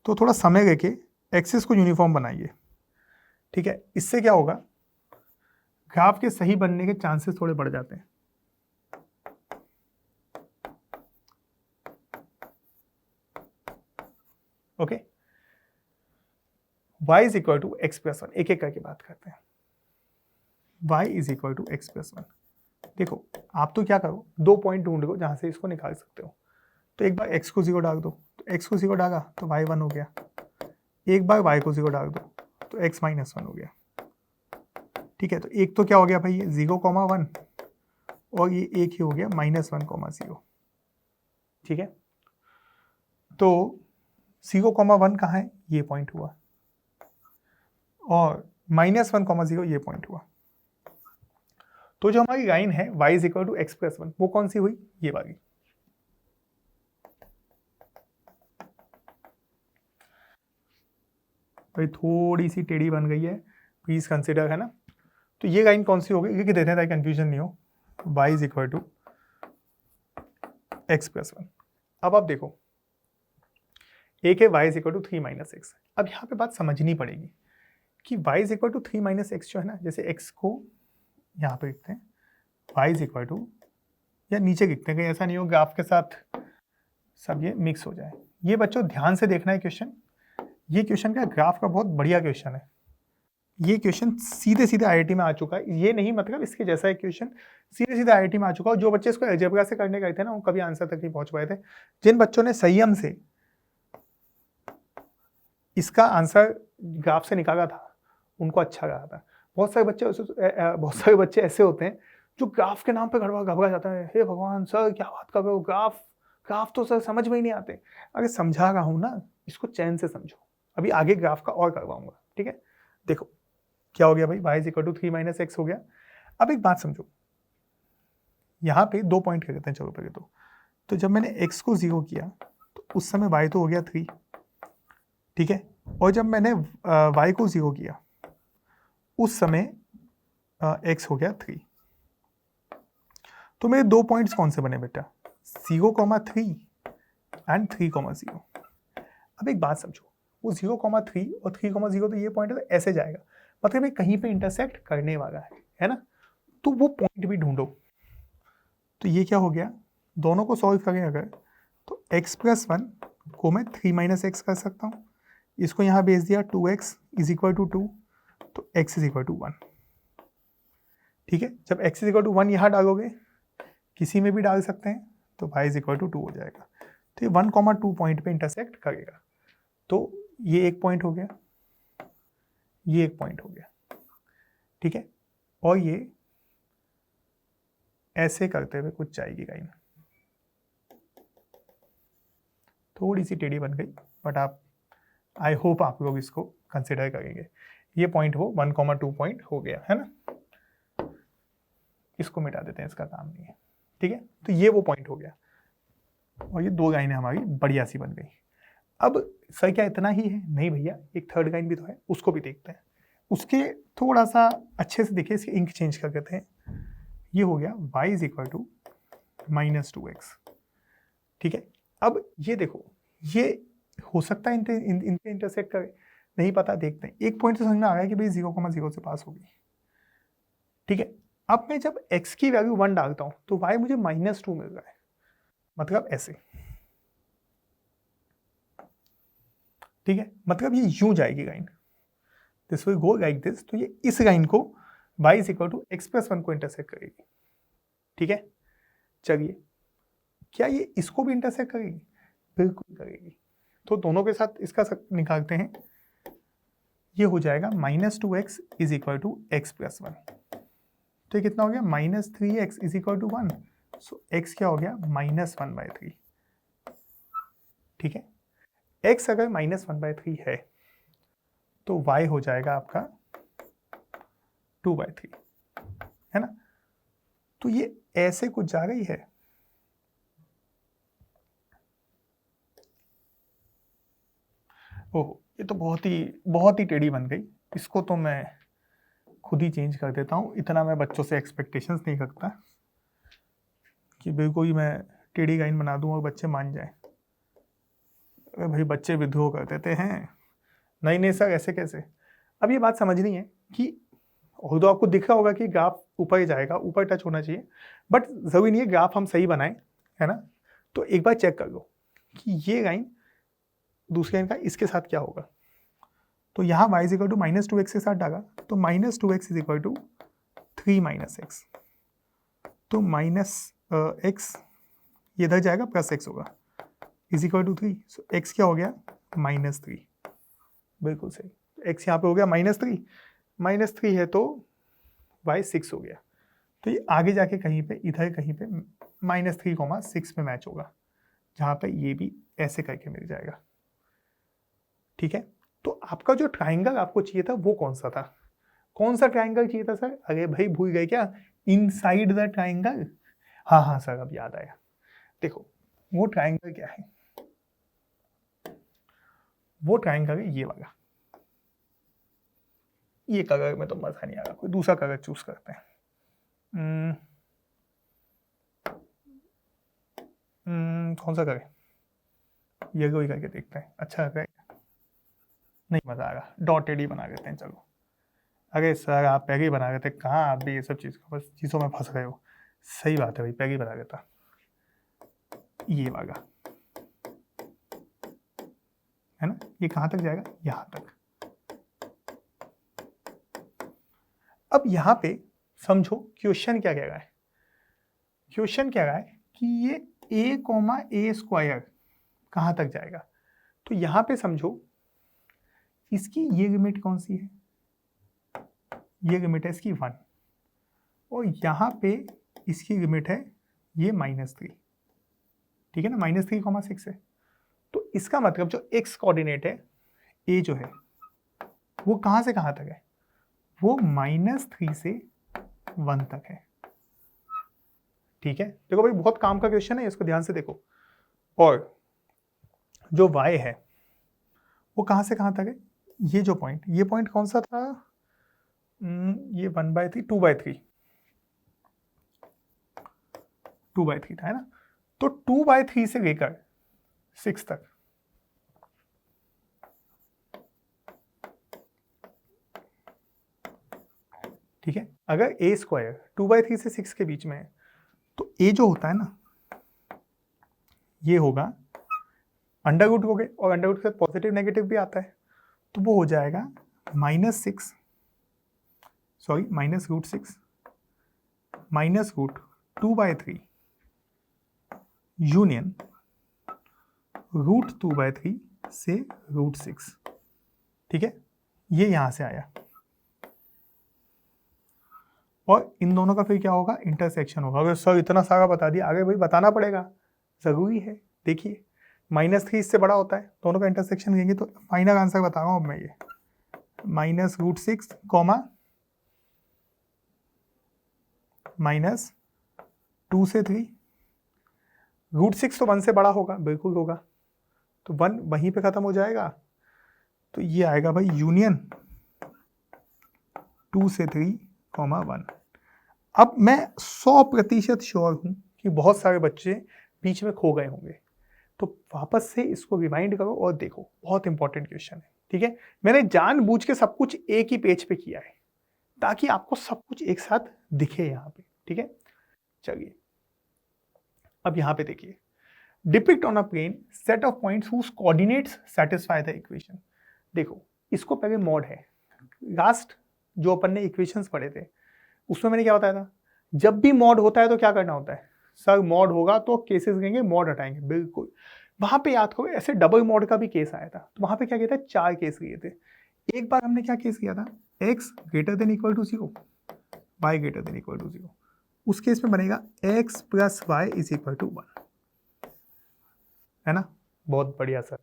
तो थोड़ा समय लेके एक्सिस को यूनिफॉर्म बनाइए, ठीक है। इससे क्या होगा, ग्राफ के सही बनने के चांसेस थोड़े बढ़ जाते हैं। Okay, y is equal to x plus 1, एक एक करके बात करते हैं। y is equal to x plus 1। देखो, आप तो क्या करो, दो पॉइंट ढूंढ लो जहां से इसको निकाल सकते हो। तो एक बार x को 0 डाल दो, तो x को 0 डाला तो y 1 हो गया। एक बार y को 0 डाल दो तो x माइनस 1 हो गया, ठीक है। तो एक तो क्या हो गया भाई, ये 0,1 और ये एक ही हो गया -1,0, ठीक है। तो 0,1 कहाँ है, ये पॉइंट हुआ, और -1,0 ये पॉइंट हुआ। तो जो हमारी लाइन है y is equal to x plus 1, वो कौन सी हुई, ये वाली। भाई थोड़ी सी टेढ़ी बन गई है, प्लीज कंसिडर, है ना। तो ये लाइन कौन सी होगी, लिख देते हैं ताकि कंफ्यूजन नहीं हो। y is equal to x plus 1। अब आप देखो, एक है y is equal to 3 minus x. अब यहाँ पे बात समझनी पड़ेगी कि y is equal to 3 minus x जो है ना, जैसे x को यहाँ पे लिखते हैं, y इज इक्वल टू, या नीचे लिखते हैं, कहीं ऐसा नहीं हो ग्राफ के साथ सब ये मिक्स हो जाए। ये बच्चों ध्यान से देखना है क्वेश्चन, ये क्वेश्चन का ग्राफ का बहुत बढ़िया क्वेश्चन है। ये क्वेश्चन सीधे सीधे आईआईटी में आ चुका है, ये नहीं मतलब इसके जैसा एक क्वेश्चन सीधे सीधे आईआईटी में आ चुका है। जो बच्चे इसको अलजेब्रा से करने गए थे ना, वो कभी आंसर तक नहीं पहुंच पाए थे। जिन बच्चों ने संयम से इसका आंसर ग्राफ से निकाला था, उनको अच्छा लगा था। बहुत सारे बच्चे ऐसे होते हैं जो ग्राफ के नाम पे घबरा जाता है, हे भगवान सर क्या बात कर रहे हो, ग्राफ तो सर समझ में ही नहीं आते। अगर समझा रहा हूं ना, इसको चैन से समझो, अभी आगे ग्राफ का और करवाऊंगा, ठीक है। देखो क्या हो गया भाई, y is equal to 3 minus x हो गया। अब एक बात समझो, यहाँ पे दो पॉइंट कर देते हैं, चलो पहले तो जब मैंने x को 0 किया तो उस समय y तो हो गया 3, ठीक है। और जब मैंने y को 0 किया उस समय x हो गया 3। तो मेरे दो पॉइंट्स कौन से बने बेटा, 0,3 एंड 3,0। अब एक बात समझो, वो 0,3 और 3,0 तो ये पॉइंट है, तो ऐसे जाएगा, मतलब ये कहीं पे इंटरसेक्ट करने वाला है ना। तो वो पॉइंट भी ढूंढो। तो ये क्या हो गया, दोनों को सॉल्व करें अगर, तो x प्लस 1 को मैं 3 माइनस एक्स कर सकता हूँ, इसको यहाँ भेज दिया 2x इज इक्वल टू 2, तो x इज इक्वल टू 1, ठीक है। जब x इज इक्वल टू 1 यहाँ डालोगे, किसी में भी डाल सकते हैं, तो y इज इक्वल टू 2 हो जाएगा। तो ये 1,2 पॉइंट पे इंटरसेक्ट करेगा। तो ये एक पॉइंट हो गया, ये एक पॉइंट हो गया, ठीक है। और ये ऐसे करते हुए कुछ जाएगी लाइन, थोड़ी सी टेढ़ी बन गई, बट आप आई होप आप लोग इसको कंसिडर करेंगे। ये पॉइंट हो 1,2 पॉइंट हो गया, है ना। इसको मिटा देते हैं, इसका काम नहीं है, ठीक है। तो ये वो पॉइंट हो गया, और ये दो लाइनें हमारी बढ़िया सी बन गई। अब सर क्या इतना ही है, नहीं भैया, एक थर्ड लाइन भी तो है, उसको भी देखते हैं। उसके थोड़ा सा अच्छे से देखिए, इसकी इंक चेंज कर देते हैं। ये हो गया y is equal to -2x, ठीक है। अब ये देखो, ये हो सकता है इनके इंटरसेक्ट करे, नहीं पता, देखते हैं। एक पॉइंट तो समझ में आ गया कि भाई 0,0 से पास होगी, ठीक है। अब मैं जब x की वैल्यू 1 डालता हूं तो y मुझे -2 मिल रहा है, मतलब ऐसे, ठीक है, मतलब ये यूं जाएगी line, this will go like this, तो ये इस लाइन को y is equal to x plus one को इंटरसेक्ट करेगी। ठीक है, चलिए क्या ये इसको भी इंटरसेक्ट करेगी? बिल्कुल करेगी। तो दोनों के साथ इसका निकालते हैं, ये हो जाएगा -2x is equal to x plus one. तो ये कितना हो गया? -3x is equal to 1। So x क्या हो गया? -1/3। ठीक है, x अगर -1/3 है तो y हो जाएगा आपका 2/3, है ना? तो ये ऐसे कुछ जा रही है। ओह, ये तो बहुत ही टेढ़ी बन गई। इसको तो मैं खुद ही चेंज कर देता हूँ। इतना मैं बच्चों से एक्सपेक्टेशंस नहीं रखता कि बिल्कुल ही मैं टेढ़ी लाइन बना दूँ और बच्चे मान जाएं। अरे भाई, बच्चे विद्रोह कर देते हैं, नहीं नहीं सर ऐसे कैसे। अब ये बात समझनी है कि तो आपको दिख रहा होगा कि ग्राफ ऊपर ही जाएगा, ऊपर टच होना चाहिए, बट ज़रूरी नहीं है ग्राफ हम सही बनाएं, है ना? तो एक बार चेक कर लो कि ये लाइन दूसरी लाइन का इसके साथ क्या होगा। तो यहाँ y is equal to -2x के साथ डाला, तो -2x is equal to 3 - x, तो -x ये इधर जाएगा, +x होगा, is equal to 3। So x क्या हो गया? -3। बिल्कुल सही, x यहाँ पे हो गया -3, -3 है तो y 6 हो गया। तो ये आगे जाके कहीं पे इधर कहीं पे -3, 6 में मैच होगा, जहाँ पे ये भी ऐसे करके मिल जाएगा। ठीक है, तो आपका जो ट्राइंगल आपको चाहिए था वो कौन सा था? कौन सा ट्राइंगल चाहिए था सर? अरे भाई भूल गए क्या? Inside the triangle. हाँ हाँ सर, अब याद आया। देखो वो ट्राइंगल क्या है, वो ट्राइंगल है ये वाला। ये कलर में तो मजा नहीं आ रहा, कोई दूसरा कलर चूज करते हैं। कौन सा करें? ये कोई करके देखते हैं, अच्छा लग रहा है? नहीं मजा आ रहा, डॉटेड ही बना देते हैं चलो। अरे सर आप पहले ही बना रहे थे, कहाँ आप भी ये सब चीज़ों में फंस गए हो। सही बात है भाई, पहले ही बना देता। ये वाला है ना, ये कहाँ तक जाएगा? यहाँ तक। अब यहाँ पे समझो क्वेश्चन क्या कह रहा है। क्वेश्चन कह रहा है कि ये a,a² कहाँ तक जाएगा। तो यहाँ पे समझो इसकी ये लिमिट कौन सी है? ये लिमिट है इसकी 1, और यहाँ पे इसकी लिमिट है ये -3। ठीक है ना, -3,6 है। तो इसका मतलब जो x कोऑर्डिनेट है, a जो है वो कहाँ से कहाँ तक है? वो -3 से 1 तक है। ठीक है, देखो भाई बहुत काम का क्वेश्चन है, इसको ध्यान से देखो। और जो y है वो कहाँ से कहाँ तक है? ये जो पॉइंट, ये पॉइंट कौन सा था? ये 1/3, 2/3, 2/3 था, है ना? तो 2/3 से लेकर 6 तक, ठीक है, अगर a² 2/3 से 6 के बीच में है तो a जो होता है ना, ये होगा अंडर रूट हो गए, और अंडर रूट के साथ पॉजिटिव नेगेटिव भी आता है, तो वो हो जाएगा -6 -√2/3 यूनियन √2/3 से √6। ठीक है, ये यहां से आया, और इन दोनों का फिर क्या होगा? इंटरसेक्शन होगा। अगर सर इतना सारा बता दिया, आगे भाई बताना पड़ेगा, जरूरी है। देखिए -3 इससे बड़ा होता है, दोनों का इंटरसेक्शन लेंगे तो फाइनल आंसर बता रहा हूं अब मैं, ये -√6, -2 से 3। √6 तो 1 से बड़ा होगा, बिल्कुल होगा, तो 1 वहीं पे खत्म हो जाएगा। तो ये आएगा भाई यूनियन 2 से 3, 1। अब मैं 100% श्योर हूं कि बहुत सारे बच्चे बीच में खो गए होंगे, तो वापस से इसको रिवाइंड करो और देखो, बहुत इंपॉर्टेंट क्वेश्चन है। ठीक है, मैंने जानबूझ के सब कुछ एक ही पेज पे किया है ताकि आपको सब कुछ एक साथ दिखे यहाँ पे। ठीक है, चलिए अब यहाँ पे देखिए, depict on a plane set of points whose coordinates satisfy the equation. देखो इसको पहले मॉड है, लास्ट जो अपन ने इक्वेशंस पढ़े थे उसमें मैंने क्या बताया था, जब भी मॉड होता है तो क्या करना होता है, सर मॉड होगा तो केसेस लेंगे मॉड हटाएंगे, बिल्कुल। वहां पे याद करो ऐसे डबल मॉड का भी केस आया था, तो वहां पे क्या किया था, 4 केस लिए थे। एक बार हमने क्या केस किया था, x greater than equal to 0, y greater than equal to 0, उस केस में बनेगा x plus y is equal to 1, है ना, बहुत बढ़िया sir.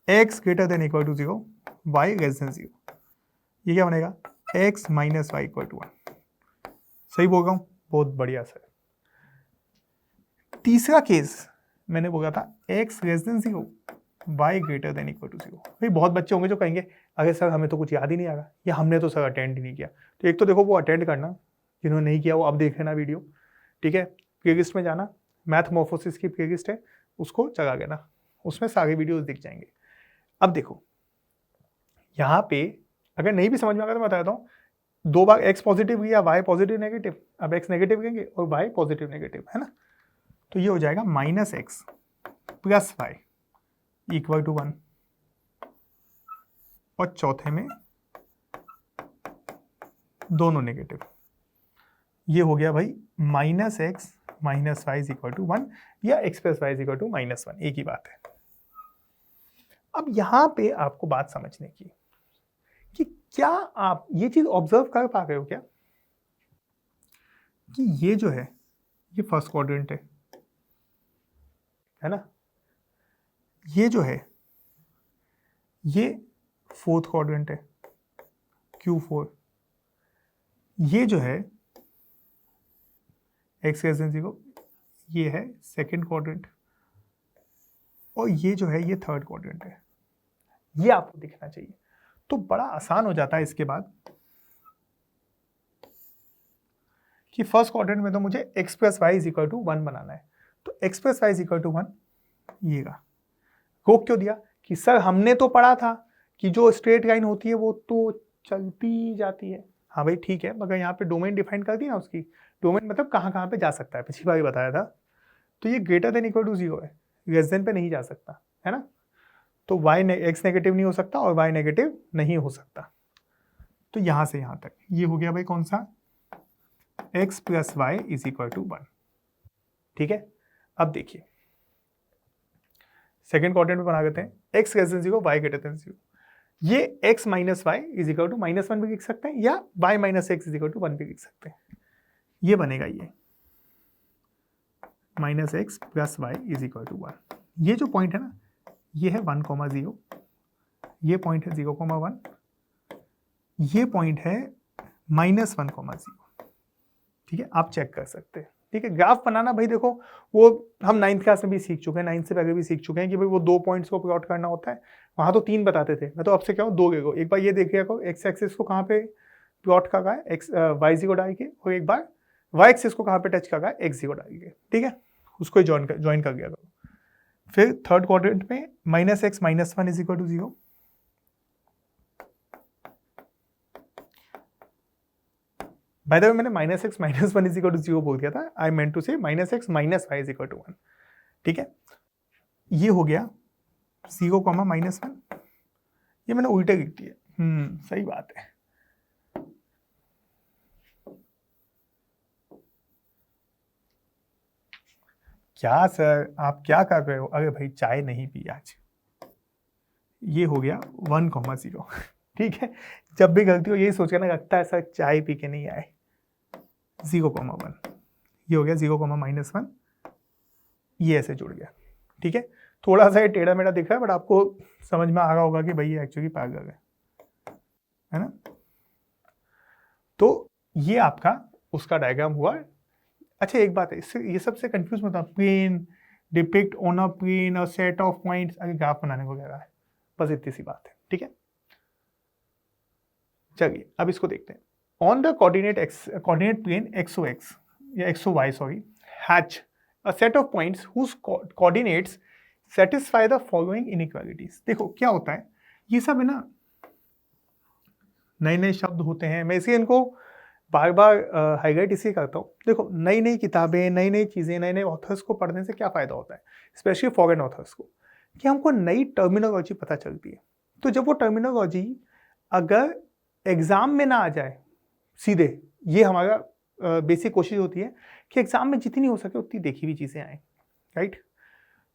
x greater than equal to 0, y less than 0, ये क्या बनेगा, x minus y equal to 1। सही बोल रहा हूं, बहुत बढ़िया सर। तीसरा केस मैंने बोला था x less than 0, y greater than equal to 0। भाई बहुत बच्चे होंगे जो कहेंगे अरे सर हमें तो कुछ याद ही नहीं आ रहा, या हमने तो सर अटेंड ही नहीं किया। तो एक तो देखो वो अटेंड करना, जिन्होंने नहीं किया वो अब देख लेना वीडियो, ठीक है। प्लेलिस्ट में जाना, मैथमॉर्फोसिस की प्लेलिस्ट है, उसको चला लेना, उसमें सारे वीडियोस दिख जाएंगे। अब देखो यहाँ पे अगर नहीं भी समझ में आ गया तो मैं बता देता हूँ, 2 बार x पॉजिटिव लिया, y पॉजिटिव नेगेटिव, अब x नेगेटिव लेंगे और y पॉजिटिव नेगेटिव, है ना। तो ये हो जाएगा minus x plus y equal to 1, और चौथे में दोनों नेगेटिव, ये हो गया भाई minus x minus Y is equal to 1, या x plus y is equal to minus 1, एक ही बात है। अब यहां पे आपको बात समझने की कि क्या आप ये चीज ऑब्जर्व कर पा रहे हो क्या, कि ये जो है ये फर्स्ट क्वाड्रेंट है ना, ये जो है ये फोर्थ क्वाड्रेंट है Q4, ये जो है x लेस देन 0 ये है सेकंड क्वाड्रेंट, और ये जो है ये थर्ड क्वाड्रेंट है। ये आपको दिखना चाहिए, तो बड़ा आसान हो जाता है इसके बाद कि फर्स्ट क्वाड्रेंट में तो मुझे x plus y is equal to 1 बनाना है, तो x plus y is equal to 1 ये रोक क्यों दिया, कि सर हमने तो पढ़ा था कि जो स्ट्रेट लाइन होती है वो तो चलती जाती है। हाँ भाई ठीक है, मगर यहाँ पे डोमेन डिफाइन कर दी ना उसकी, डोमेन मतलब कहाँ कहाँ पे जा सकता है, पिछली बार ही बताया था। तो ये ग्रेटर देन इक्वल टू 0 है, लेस देन पे नहीं जा सकता, है ना। तो x नेगेटिव नहीं हो सकता और y नेगेटिव नहीं हो सकता। तो यहां से यहां तक ये हो गया भाई कौन सा, x plus y is equal to 1, ठीक है। अब देखिए सेकेंड क्वाड्रेंट में बना देते हैं, x less than 0 y greater than 0, ये x minus Y is equal to minus 1 भी लिख सकते हैं, या y minus x is equal to 1 भी लिख सकते हैं। ये बनेगा ये minus x plus y is equal to 1। ये जो पॉइंट है ना ये है 1,0, ये पॉइंट है 0,1, ये पॉइंट है -1,0, ठीक है। आप चेक कर सकते हैं, ठीक है। ग्राफ बनाना भाई देखो वो हम 9th क्लास में भी सीख चुके हैं, 9th से पहले भी सीख चुके हैं कि भाई वो 2 पॉइंट्स को प्लॉट करना होता है, वहां तो 3 बताते थे, मैं तो आपसे क्या हूँ 2 देखो, एक बार ये देखिए एक्स एक्सिस को कहाँ पे प्लॉट कर रहा है एक्स y0 डाल के, और एक बार y एक्सिस को कहाँ पे टच कर रहा है x0 डाल के, ठीक है, उसको ज्वाइन कर दिया करो। फिर थर्ड क्वाड्रेंट में minus x minus 1 is equal to 0, by the way मैंने minus x minus 1 is equal to 0 बोल दिया था, I meant to say minus x minus Y is equal to 1, ठीक है। ये हो गया 0, -1, ये मैंने उल्टे लिख दिया, सही बात है। क्या सर आप क्या कर रहे हो, अरे भाई चाय नहीं पी आज। ये हो गया 1,0, ठीक है। जब भी गलती हो यही सोच के ना लगता है सर चाय पी के नहीं आए, 0,1, ये हो गया 0,-1, ये ऐसे जुड़ गया, ठीक है। थोड़ा सा ये टेढ़ा मेढ़ा दिख रहा है बट आपको समझ में आ रहा होगा कि भाई ये एक्चुअली पैरेलल है ना। तो ये आपका उसका डायग्राम हुआ। अच्छा एक बात है, इससे ये सबसे कंफ्यूज मत होना, plane depict on a plane a set of points, अगर ग्राफ बनाने को कह रहा है, बस इतनी सी बात है, ठीक है। चलिए अब इसको देखते हैं। On the coordinate plane XOX या XOY sorry hatch a set of points whose coordinates satisfy the following inequalities. देखो क्या होता है, ये सब है ना नए नए शब्द होते हैं, मैं इसलिए इनको बार बार हाईलाइट इसलिए करता हूँ, देखो नई नई किताबें, नई नई चीज़ें, नए नए ऑथर्स को पढ़ने से क्या फ़ायदा होता है, स्पेशली फॉरेन ऑथर्स को, कि हमको नई टर्मिनोलॉजी पता चलती है। तो जब वो टर्मिनोलॉजी अगर एग्ज़ाम में ना आ जाए सीधे, ये हमारा बेसिक कोशिश होती है कि एग्ज़ाम में जितनी हो सके उतनी देखी हुई चीज़ें आएँ, राइट।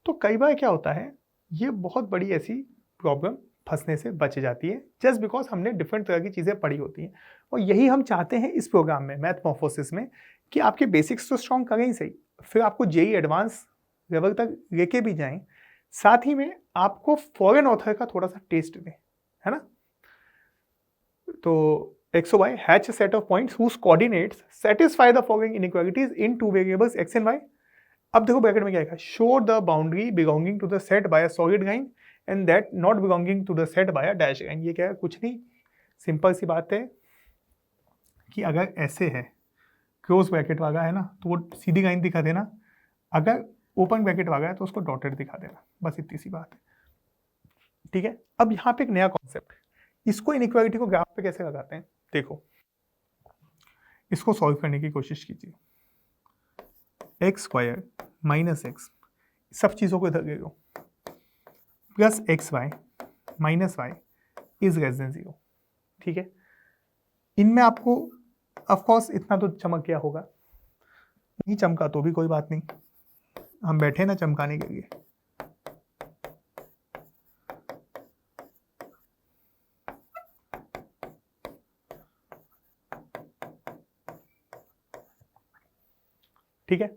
तो कई बार क्या होता है, ये बहुत बड़ी ऐसी प्रॉब्लम फंसने से बच जाती है, जस्ट बिकॉज हमने डिफरेंट तरह की चीज़ें पढ़ी होती हैं। और यही हम चाहते हैं इस प्रोग्राम में, मैथमॉर्फोसिस में, कि आपके बेसिक्स तो स्ट्रॉन्ग करें ही सही, फिर आपको जेई एडवांस लेवल तक लेके भी जाएं, साथ ही में आपको फॉरेन ऑथर का थोड़ा सा टेस्ट दें, है ना। तो x और y hatch a set of points whose coordinates satisfy the following inequalities in two variables x and y। अब देखो ब्रैकेट में क्या है, show the boundary belonging to the set by a solid line and that not belonging to the set by a dash line. ये क्या है, कुछ नहीं, सिंपल सी बात है कि अगर ऐसे है, क्लोज ब्रैकेट वाला है ना, तो वो सीधी लाइन दिखा देना, अगर ओपन ब्रैकेट वाला है तो उसको डॉटेड दिखा देना, बस इतनी सी बात है, ठीक है। अब यहाँ पे एक नया कॉन्सेप्ट, इसको इनइक्वालिटी को ग्राफ पे कैसे लगाते हैं, देखो इसको सॉल्व करने की कोशिश कीजिए। एक्स स्क्वायर माइनस एक्स, सब चीज़ों को इधर ले लो, plus X Y minus Y is less than zero, ठीक है। इनमें आपको ऑफकोर्स इतना तो चमक गया होगा, नहीं चमका तो भी कोई बात नहीं, हम बैठे ना चमकाने के लिए। ठीक है,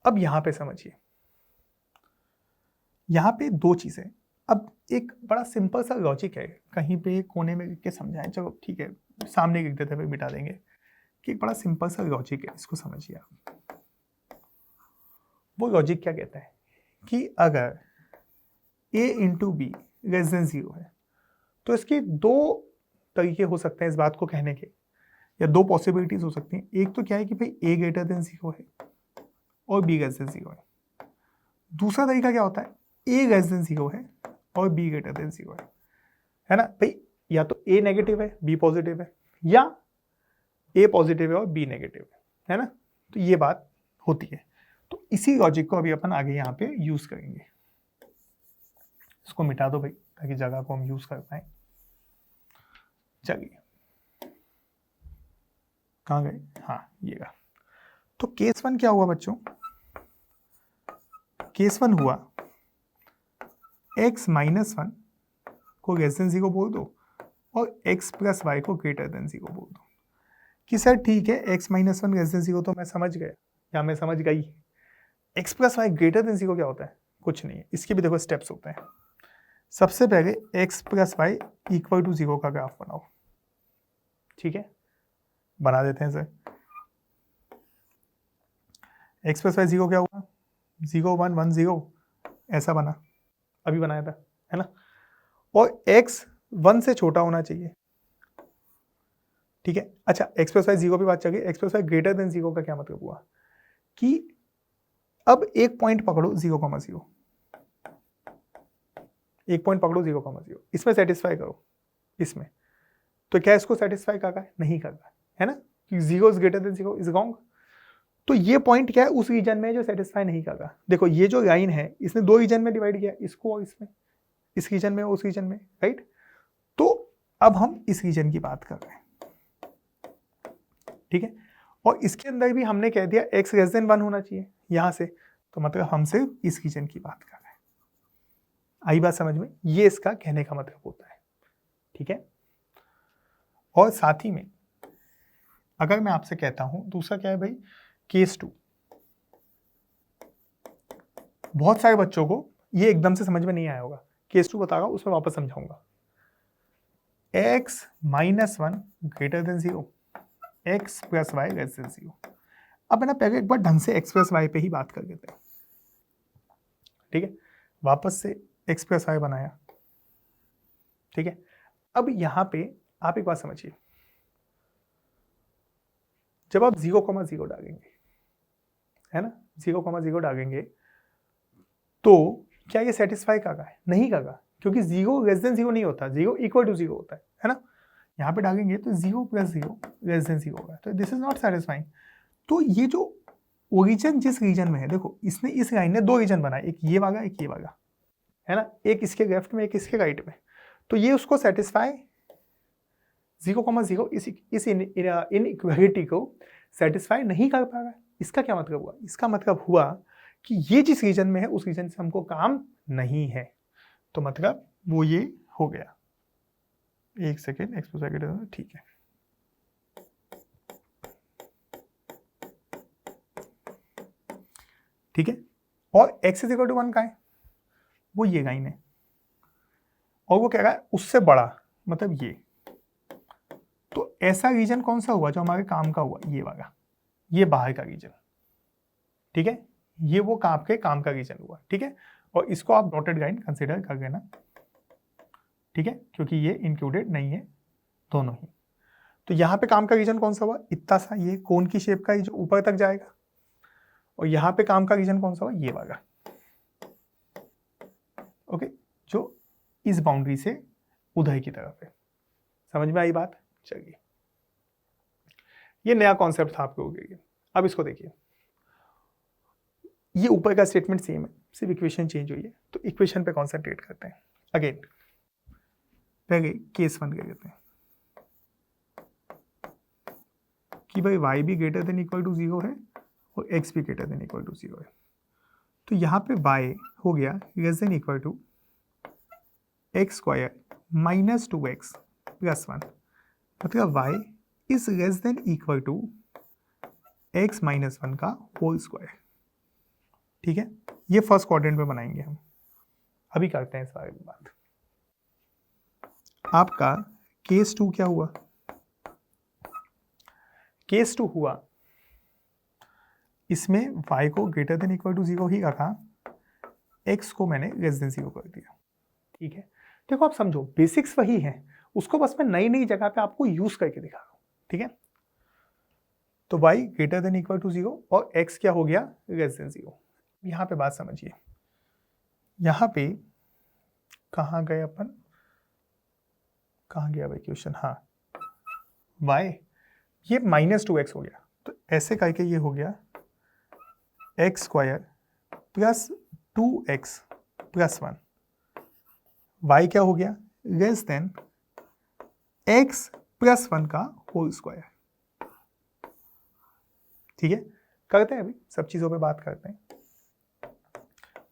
अब यहां पे समझिए, यहां पे दो चीजें, अब एक बड़ा सिंपल सा लॉजिक है, कहीं पे कोने में लिख के समझाएं, चलो ठीक है सामने लिख देते हुए मिटा देंगे, कि एक बड़ा सिंपल सा लॉजिक है, इसको समझिए आप। वो लॉजिक क्या कहता है कि अगर a into be less than zero है, तो इसके दो तरीके हो सकते हैं इस बात को कहने के, या दो पॉसिबिलिटीज हो सकती हैं। एक तो क्या है कि भाई a ग्रेटर देन जीरो है और b लेस देन जीरो है। दूसरा तरीका क्या होता है, a लेस देन जीरो है और b ग्रेटर देन जीरो है ना भाई, या तो a नेगेटिव है b पॉजिटिव है, या a पॉजिटिव है और b नेगेटिव है ना। तो ये बात होती है, तो इसी लॉजिक को अभी अपन आगे यहाँ पे यूज करेंगे। इसको मिटा दो भाई ताकि जगह को हम यूज कर पाए। चलिए कहाँ गए, हाँ ये रहा। तो केस वन क्या हुआ बच्चों, केस वन हुआ x माइनस वन को लेस देन जीरो बोल दो और x प्लस वाई को ग्रेटर देन जीरो बोल दो, कि सर ठीक है x minus one less than zero तो मैं समझ गया या मैं समझ गई, x plus y greater than zero क्या होता है, कुछ नहीं है, इसके भी देखो स्टेप्स होते हैं। सबसे पहले x plus y equal to zero का ग्राफ बनाओ, ठीक है बना देते हैं sir. x plus y zero क्या हुआ, जीरो वन वन जीरो ऐसा बना, अभी बनाया था है ना, और x वन से छोटा होना चाहिए, ठीक है। अच्छा x प्लस वाई जीरो पे बात चल गई, x plus y greater than zero का क्या मतलब हुआ कि अब एक पॉइंट पकड़ो जीरो कॉमा जीरो, एक पॉइंट पकड़ो जीरो कॉमा जीरो, इसमें सेटिस्फाई करो, इसमें तो क्या इसको सेटिस्फाई कर रहा है, नहीं कर रहा है ना, कि zero is greater than zero is wrong. तो ये पॉइंट क्या है, उस रीजन में जो सेटिस्फाई नहीं कर रहा। देखो ये जो लाइन है इसने दो रीजन में डिवाइड किया, इसको और इसमें, इस रीजन में उस रीजन में, राइट। तो अब हम इस रीजन की बात कर रहे हैं, ठीक है, और इसके अंदर भी हमने कह दिया x लेस देन वन होना चाहिए यहां से, तो मतलब हम सिर्फ इस रीजन की बात कर रहे हैं। आई बात समझ में, ये इसका कहने का मतलब होता है, ठीक है। और साथ ही में अगर मैं आपसे कहता हूं दूसरा क्या है भाई, केस टू, बहुत सारे बच्चों को ये एकदम से समझ में नहीं आया होगा, केस टू बताऊंगा उसमें वापस समझाऊंगा। x minus one greater than zero, x plus y less than zero. अब है ना पहले एक बार ढंग से x प्लस वाई पे ही बात कर लेते हैं, ठीक है, वापस से x प्लस वाई बनाया, ठीक है। अब यहां पे आप एक बात समझिए, जब आप जीरो कॉमा जीरो डालेंगे, है ना, जीरो कॉमा जीरो डालेंगे, तो क्या ये सेटिस्फाई कर रहा है, नहीं कर रहा, क्योंकि जीरो लेस देन जीरो नहीं होता, जीरो इक्वल टू जीरो होता है ना। यहाँ पे डालेंगे तो 0 + 0 <0 होगा, तो दिस इज नॉट सेटिस्फाइंग। तो ये जो ओरिजिन जिस रीजन में है, देखो इसने इस लाइन ने 2 रीजन बनाए, एक ये वाला एक ये वाला, है ना, एक इसके लेफ्ट में एक इसके राइट में, तो ये उसको सेटिस्फाई 0,0 इस इनइक्वालिटी को सेटिस्फाई नहीं कर पा रहा है। इसका क्या मतलब हुआ? इसका मतलब हुआ कि ये जिस रीजन में है उस रीजन से हमको काम नहीं है, तो मतलब वो ये हो गया। एक सेकेंड, ठीक है, ठीक है। और x = 1 का है, वो ये लाइन है, और वो कह रहा है उससे बड़ा, मतलब ये। तो ऐसा रीजन कौन सा हुआ जो हमारे काम का हुआ? ये वाला, ये बाहर का रीजन, ठीक है, ये वो आपके काम का रीजन हुआ, ठीक है। और इसको आप डॉटेड लाइन कंसीडर कर लेना, ठीक है, क्योंकि ये इंक्लूडेड नहीं है दोनों ही। तो यहाँ पे काम का रीजन कौन सा हुआ? इतना सा, ये कोन की शेप का जो ऊपर तक जाएगा। और यहाँ पे काम का रीजन कौन सा हुआ? ये वाला, ओके, जो इस बाउंड्री से उधर की तरफ है। समझ में आई बात? चलिए, ये नया कॉन्सेप्ट था आपके लिए। अब इसको देखिए, ये ऊपर का स्टेटमेंट सेम है, सिर्फ इक्वेशन चेंज हुई है। तो इक्वेशन पे कॉन्सेंट्रेट करते हैं। अगेन पहले केस 1 ले लेते हैं कि भाई y भी > 0 है और x भी > 0 है। तो यहाँ पे y हो गया <= x² - 2x + 1, मतलब y इज <= x - 1 का होल स्क्वायर, ठीक है। ये फर्स्ट क्वाड्रेंट में बनाएंगे हम, अभी करते हैं इस बारे में बात। आपका केस 2 क्या हुआ? केस 2 हुआ, इसमें y को > 0 ही रखा, x को मैंने <0 कर दिया, ठीक है। देखो आप समझो, बेसिक्स वही है, उसको बस मैं नई नई जगह पे आपको यूज करके दिखा रहा हूं, ठीक है। तो y > 0 और x क्या हो गया? <0। यहां पे बात समझिए, यहां पे कहां गए अपन, कहां गया भाई क्वेश्चन? हाँ, y ये -2x हो गया, तो ऐसे करके ये हो गया x² + 2x + 1। y क्या हो गया? x + 1 का होल स्क्वायर, ठीक है। करते हैं, अभी सब चीजों पे बात करते हैं।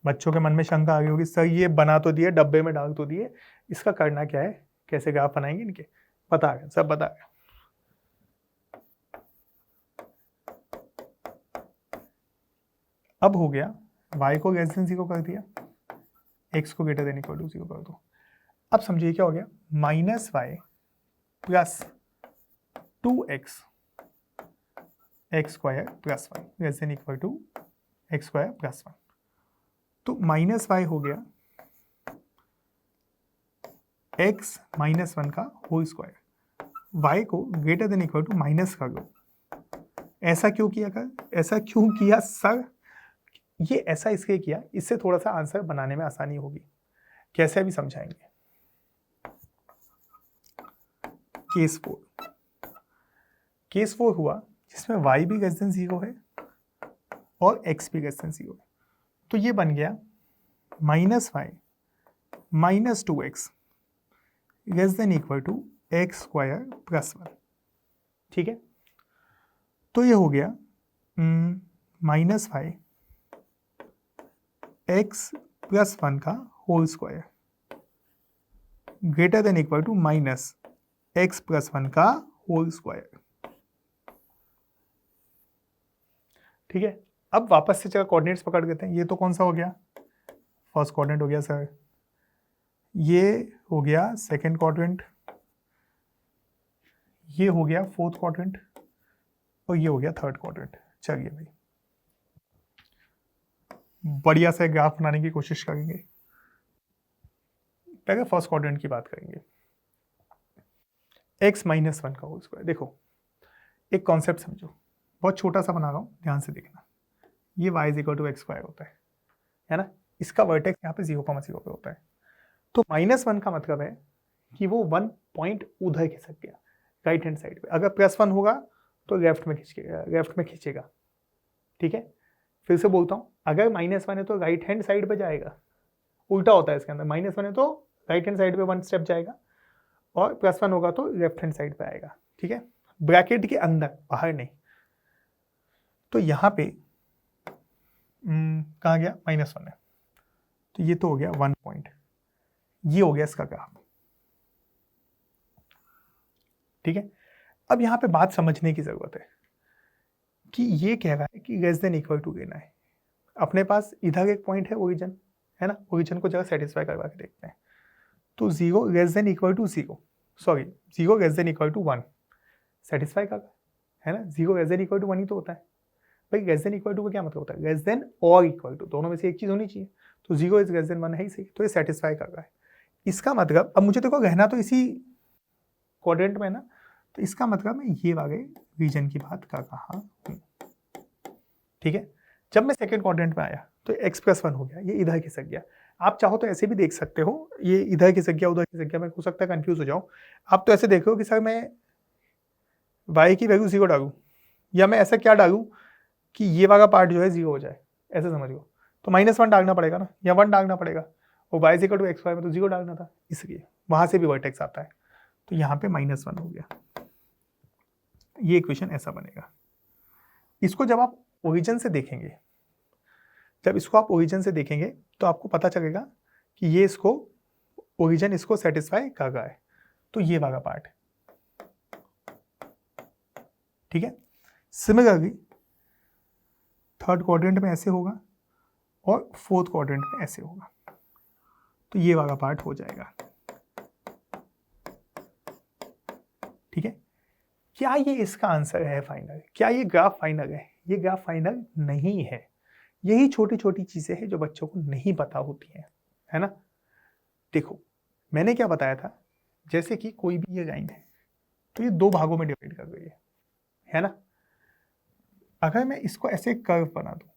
बच्चों के मन में शंका आ गई होगी, सर ये बना तो दिए, डब्बे में डाल तो दिए, इसका करना क्या है, कैसे ग्राफ बनाएंगे इनके? बता गए, सब बता गए। अब हो गया, y को <0 कर दिया, x को > 0 कर दो। अब समझिए क्या हो गया, -y + 2x x² + 1 > x² + 1। तो -y हो गया x - 1 का होल स्क्वायर, y को > माइनस कर दो। ऐसा क्यों किया कर? ऐसा क्यों किया सर? ये ऐसा इसलिए किया, इससे थोड़ा सा आंसर बनाने में आसानी होगी। कैसे अभी समझाएंगे। केस 4 हुआ जिसमें y भी < 0 है और x भी < 0 है। तो ये बन गया -y - 2x > x² + 1, ठीक है। तो ये हो गया -y x + 1 का होल स्क्वायर <= -x + 1 का होल स्क्वायर, ठीक है। अब वापस से चलो कोऑर्डिनेट्स पकड़ लेते हैं। ये तो कौन सा हो गया? फर्स्ट क्वाड्रेंट हो गया सर, ये हो गया सेकंड क्वाड्रेंट, ये हो गया फोर्थ क्वाड्रेंट, और ये हो गया थर्ड क्वाड्रेंट। चलिए भाई, बढ़िया से ग्राफ बनाने की कोशिश करेंगे। पहले फर्स्ट क्वाड्रेंट की बात करेंगे, x - 1 का होल स्क्वायर। देखो एक कॉन्सेप्ट समझो, बहुत छोटा सा बना रहा हूँ, ध्यान से देखना। ये y = x² होता है ना। इसका वर्टेक्स यहाँ पे 0,0 पे होता है। तो -1 का मतलब है कि वो 1 पॉइंट उधर खिसक गया राइट हैंड साइड पे। अगर +1 होगा तो लेफ्ट में खींचेगा, ठीक है। फिर से बोलता हूँ, अगर -1 है तो राइट हैंड साइड पे जाएगा, उल्टा होता है इसके अंदर, -1 है तो राइट हैंड साइड पे 1 स्टेप जाएगा और +1 होगा तो लेफ्ट हैंड साइड पे आएगा, ठीक है, ब्रैकेट के अंदर, बाहर नहीं। तो यहाँ पे कहाँ गया, -1 है, तो ये तो हो गया 1 पॉइंट, ये हो गया इसका ग्राफ, ठीक है। अब यहाँ पे बात समझने की जरूरत है कि ये कह रहा है कि लेस देन इक्वल टू लेना है। अपने पास इधर एक पॉइंट है ओरिजिन, है ना, ओरिजिन को जरा सेटिस्फाई करवा के देखते हैं। तो 0 less than equal to 0, sorry 0 less than equal to 1 satisfy कर, है ना, 0 लेस देन इक्वल टू 1 ही तो होता है भाई। लेस देन इक्वल टू का क्या मतलब होता है, लेस देन और इक्वल टू, दोनों में से एक चीज होनी चाहिए। तो 0 इज लेस देन 1 है ही सही, तो ये सेटिस्फाई कर रहा है। इसका मतलब, अब मुझे देखो रहना तो इसी क्वाड्रेंट में ना, तो इसका मतलब मैं ये वाले रीजन की बात कर रहा हूँ, ठीक है। जब मैं सेकंड क्वाड्रेंट में आया तो x+1 हो गया, ये इधर खिसक गया। आप चाहो तो ऐसे भी देख सकते हो, ये इधर खिसक गया उधर खिसक गया, मैं हो सकता है कंफ्यूज हो जाऊँ। आप तो ऐसे देखो कि सर मैं y की वैल्यू 0 डालूँ, या मैं ऐसा क्या डालूँ कि ये वाला पार्ट जो है 0 हो जाए, ऐसे समझ लो। तो -1 डालना पड़ेगा ना, या 1 डालना पड़ेगा, और y = xy में तो 0 डालना था, इसलिए वहाँ से भी वर्टेक्स आता है। तो यहाँ पे -1 हो गया, ये इक्वेशन ऐसा बनेगा। इसको जब आप ओरिजिन से देखेंगे, जब इसको आप ओरिजिन से देखेंगे तो आपको पता चलेगा कि ये इसको ओरिजिन इसको सेटिस्फाई कर रहा है। तो ये वाला पार्ट, ठीक है। सिमिलरली थर्ड क्वाड्रेंट में ऐसे होगा और फोर्थ क्वाड्रेंट में ऐसे होगा, तो ये वाला पार्ट हो जाएगा, ठीक है। क्या ये इसका आंसर है फाइनल? क्या ये ग्राफ फाइनल है? ये ग्राफ फाइनल नहीं है। यही छोटी छोटी चीजें हैं जो बच्चों को नहीं पता होती हैं, है ना। देखो मैंने क्या बताया था, जैसे कि कोई भी ये लाइन है तो ये 2 भागों में डिवाइड कर गई है ना। अगर मैं इसको ऐसे कर्व बना दूं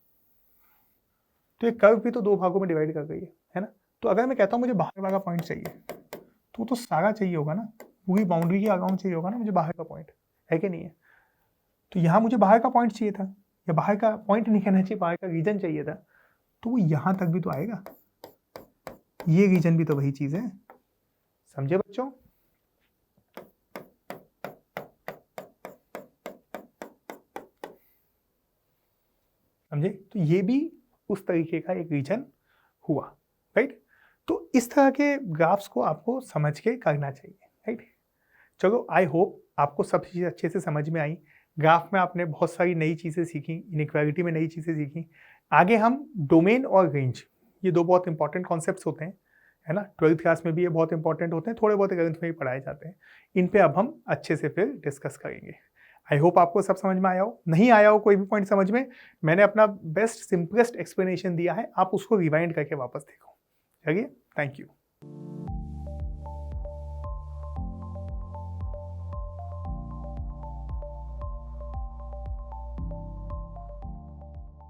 तो ये कर्व भी तो 2 भागों में डिवाइड कर गई है ना। तो अगर मैं कहता हूं मुझे बाहर वाला पॉइंट चाहिए, तो सारा चाहिए होगा ना, पूरी बाउंड्री के अराउंड चाहिए होगा ना मुझे बाहर का पॉइंट, है कि नहीं है। तो यहाँ मुझे बाहर का पॉइंट चाहिए था, या बाहर का पॉइंट नहीं कहना चाहिए, बाहर का रीजन चाहिए था, तो वो यहाँ तक भी तो आएगा, ये रीजन भी तो वही चीज है, समझे बच्चों। समझे, तो ये भी उस तरीके का एक रीजन हुआ, राइट। तो इस तरह के ग्राफ्स को आपको समझ के करना चाहिए, राइट। चलो आई होप आपको सब चीज़ें अच्छे से समझ में आई। ग्राफ में आपने बहुत सारी नई चीज़ें सीखी, इनइक्वालिटी में नई चीज़ें सीखी। आगे हम डोमेन और रेंज, ये 2 बहुत इंपॉर्टेंट कॉन्सेप्ट्स होते हैं, है ना। 12th क्लास में भी ये बहुत इंपॉर्टेंट होते हैं, थोड़े बहुत 11th में भी पढ़ाए जाते हैं। इन पे अब हम अच्छे से फिर डिस्कस करेंगे। आई होप आपको सब समझ में आया हो। नहीं आया हो कोई भी पॉइंट समझ में, मैंने अपना बेस्ट सिंपलेस्ट एक्सप्लेनेशन दिया है, आप उसको रिवाइंड करके वापस देखो। चलिए, थैंक यू।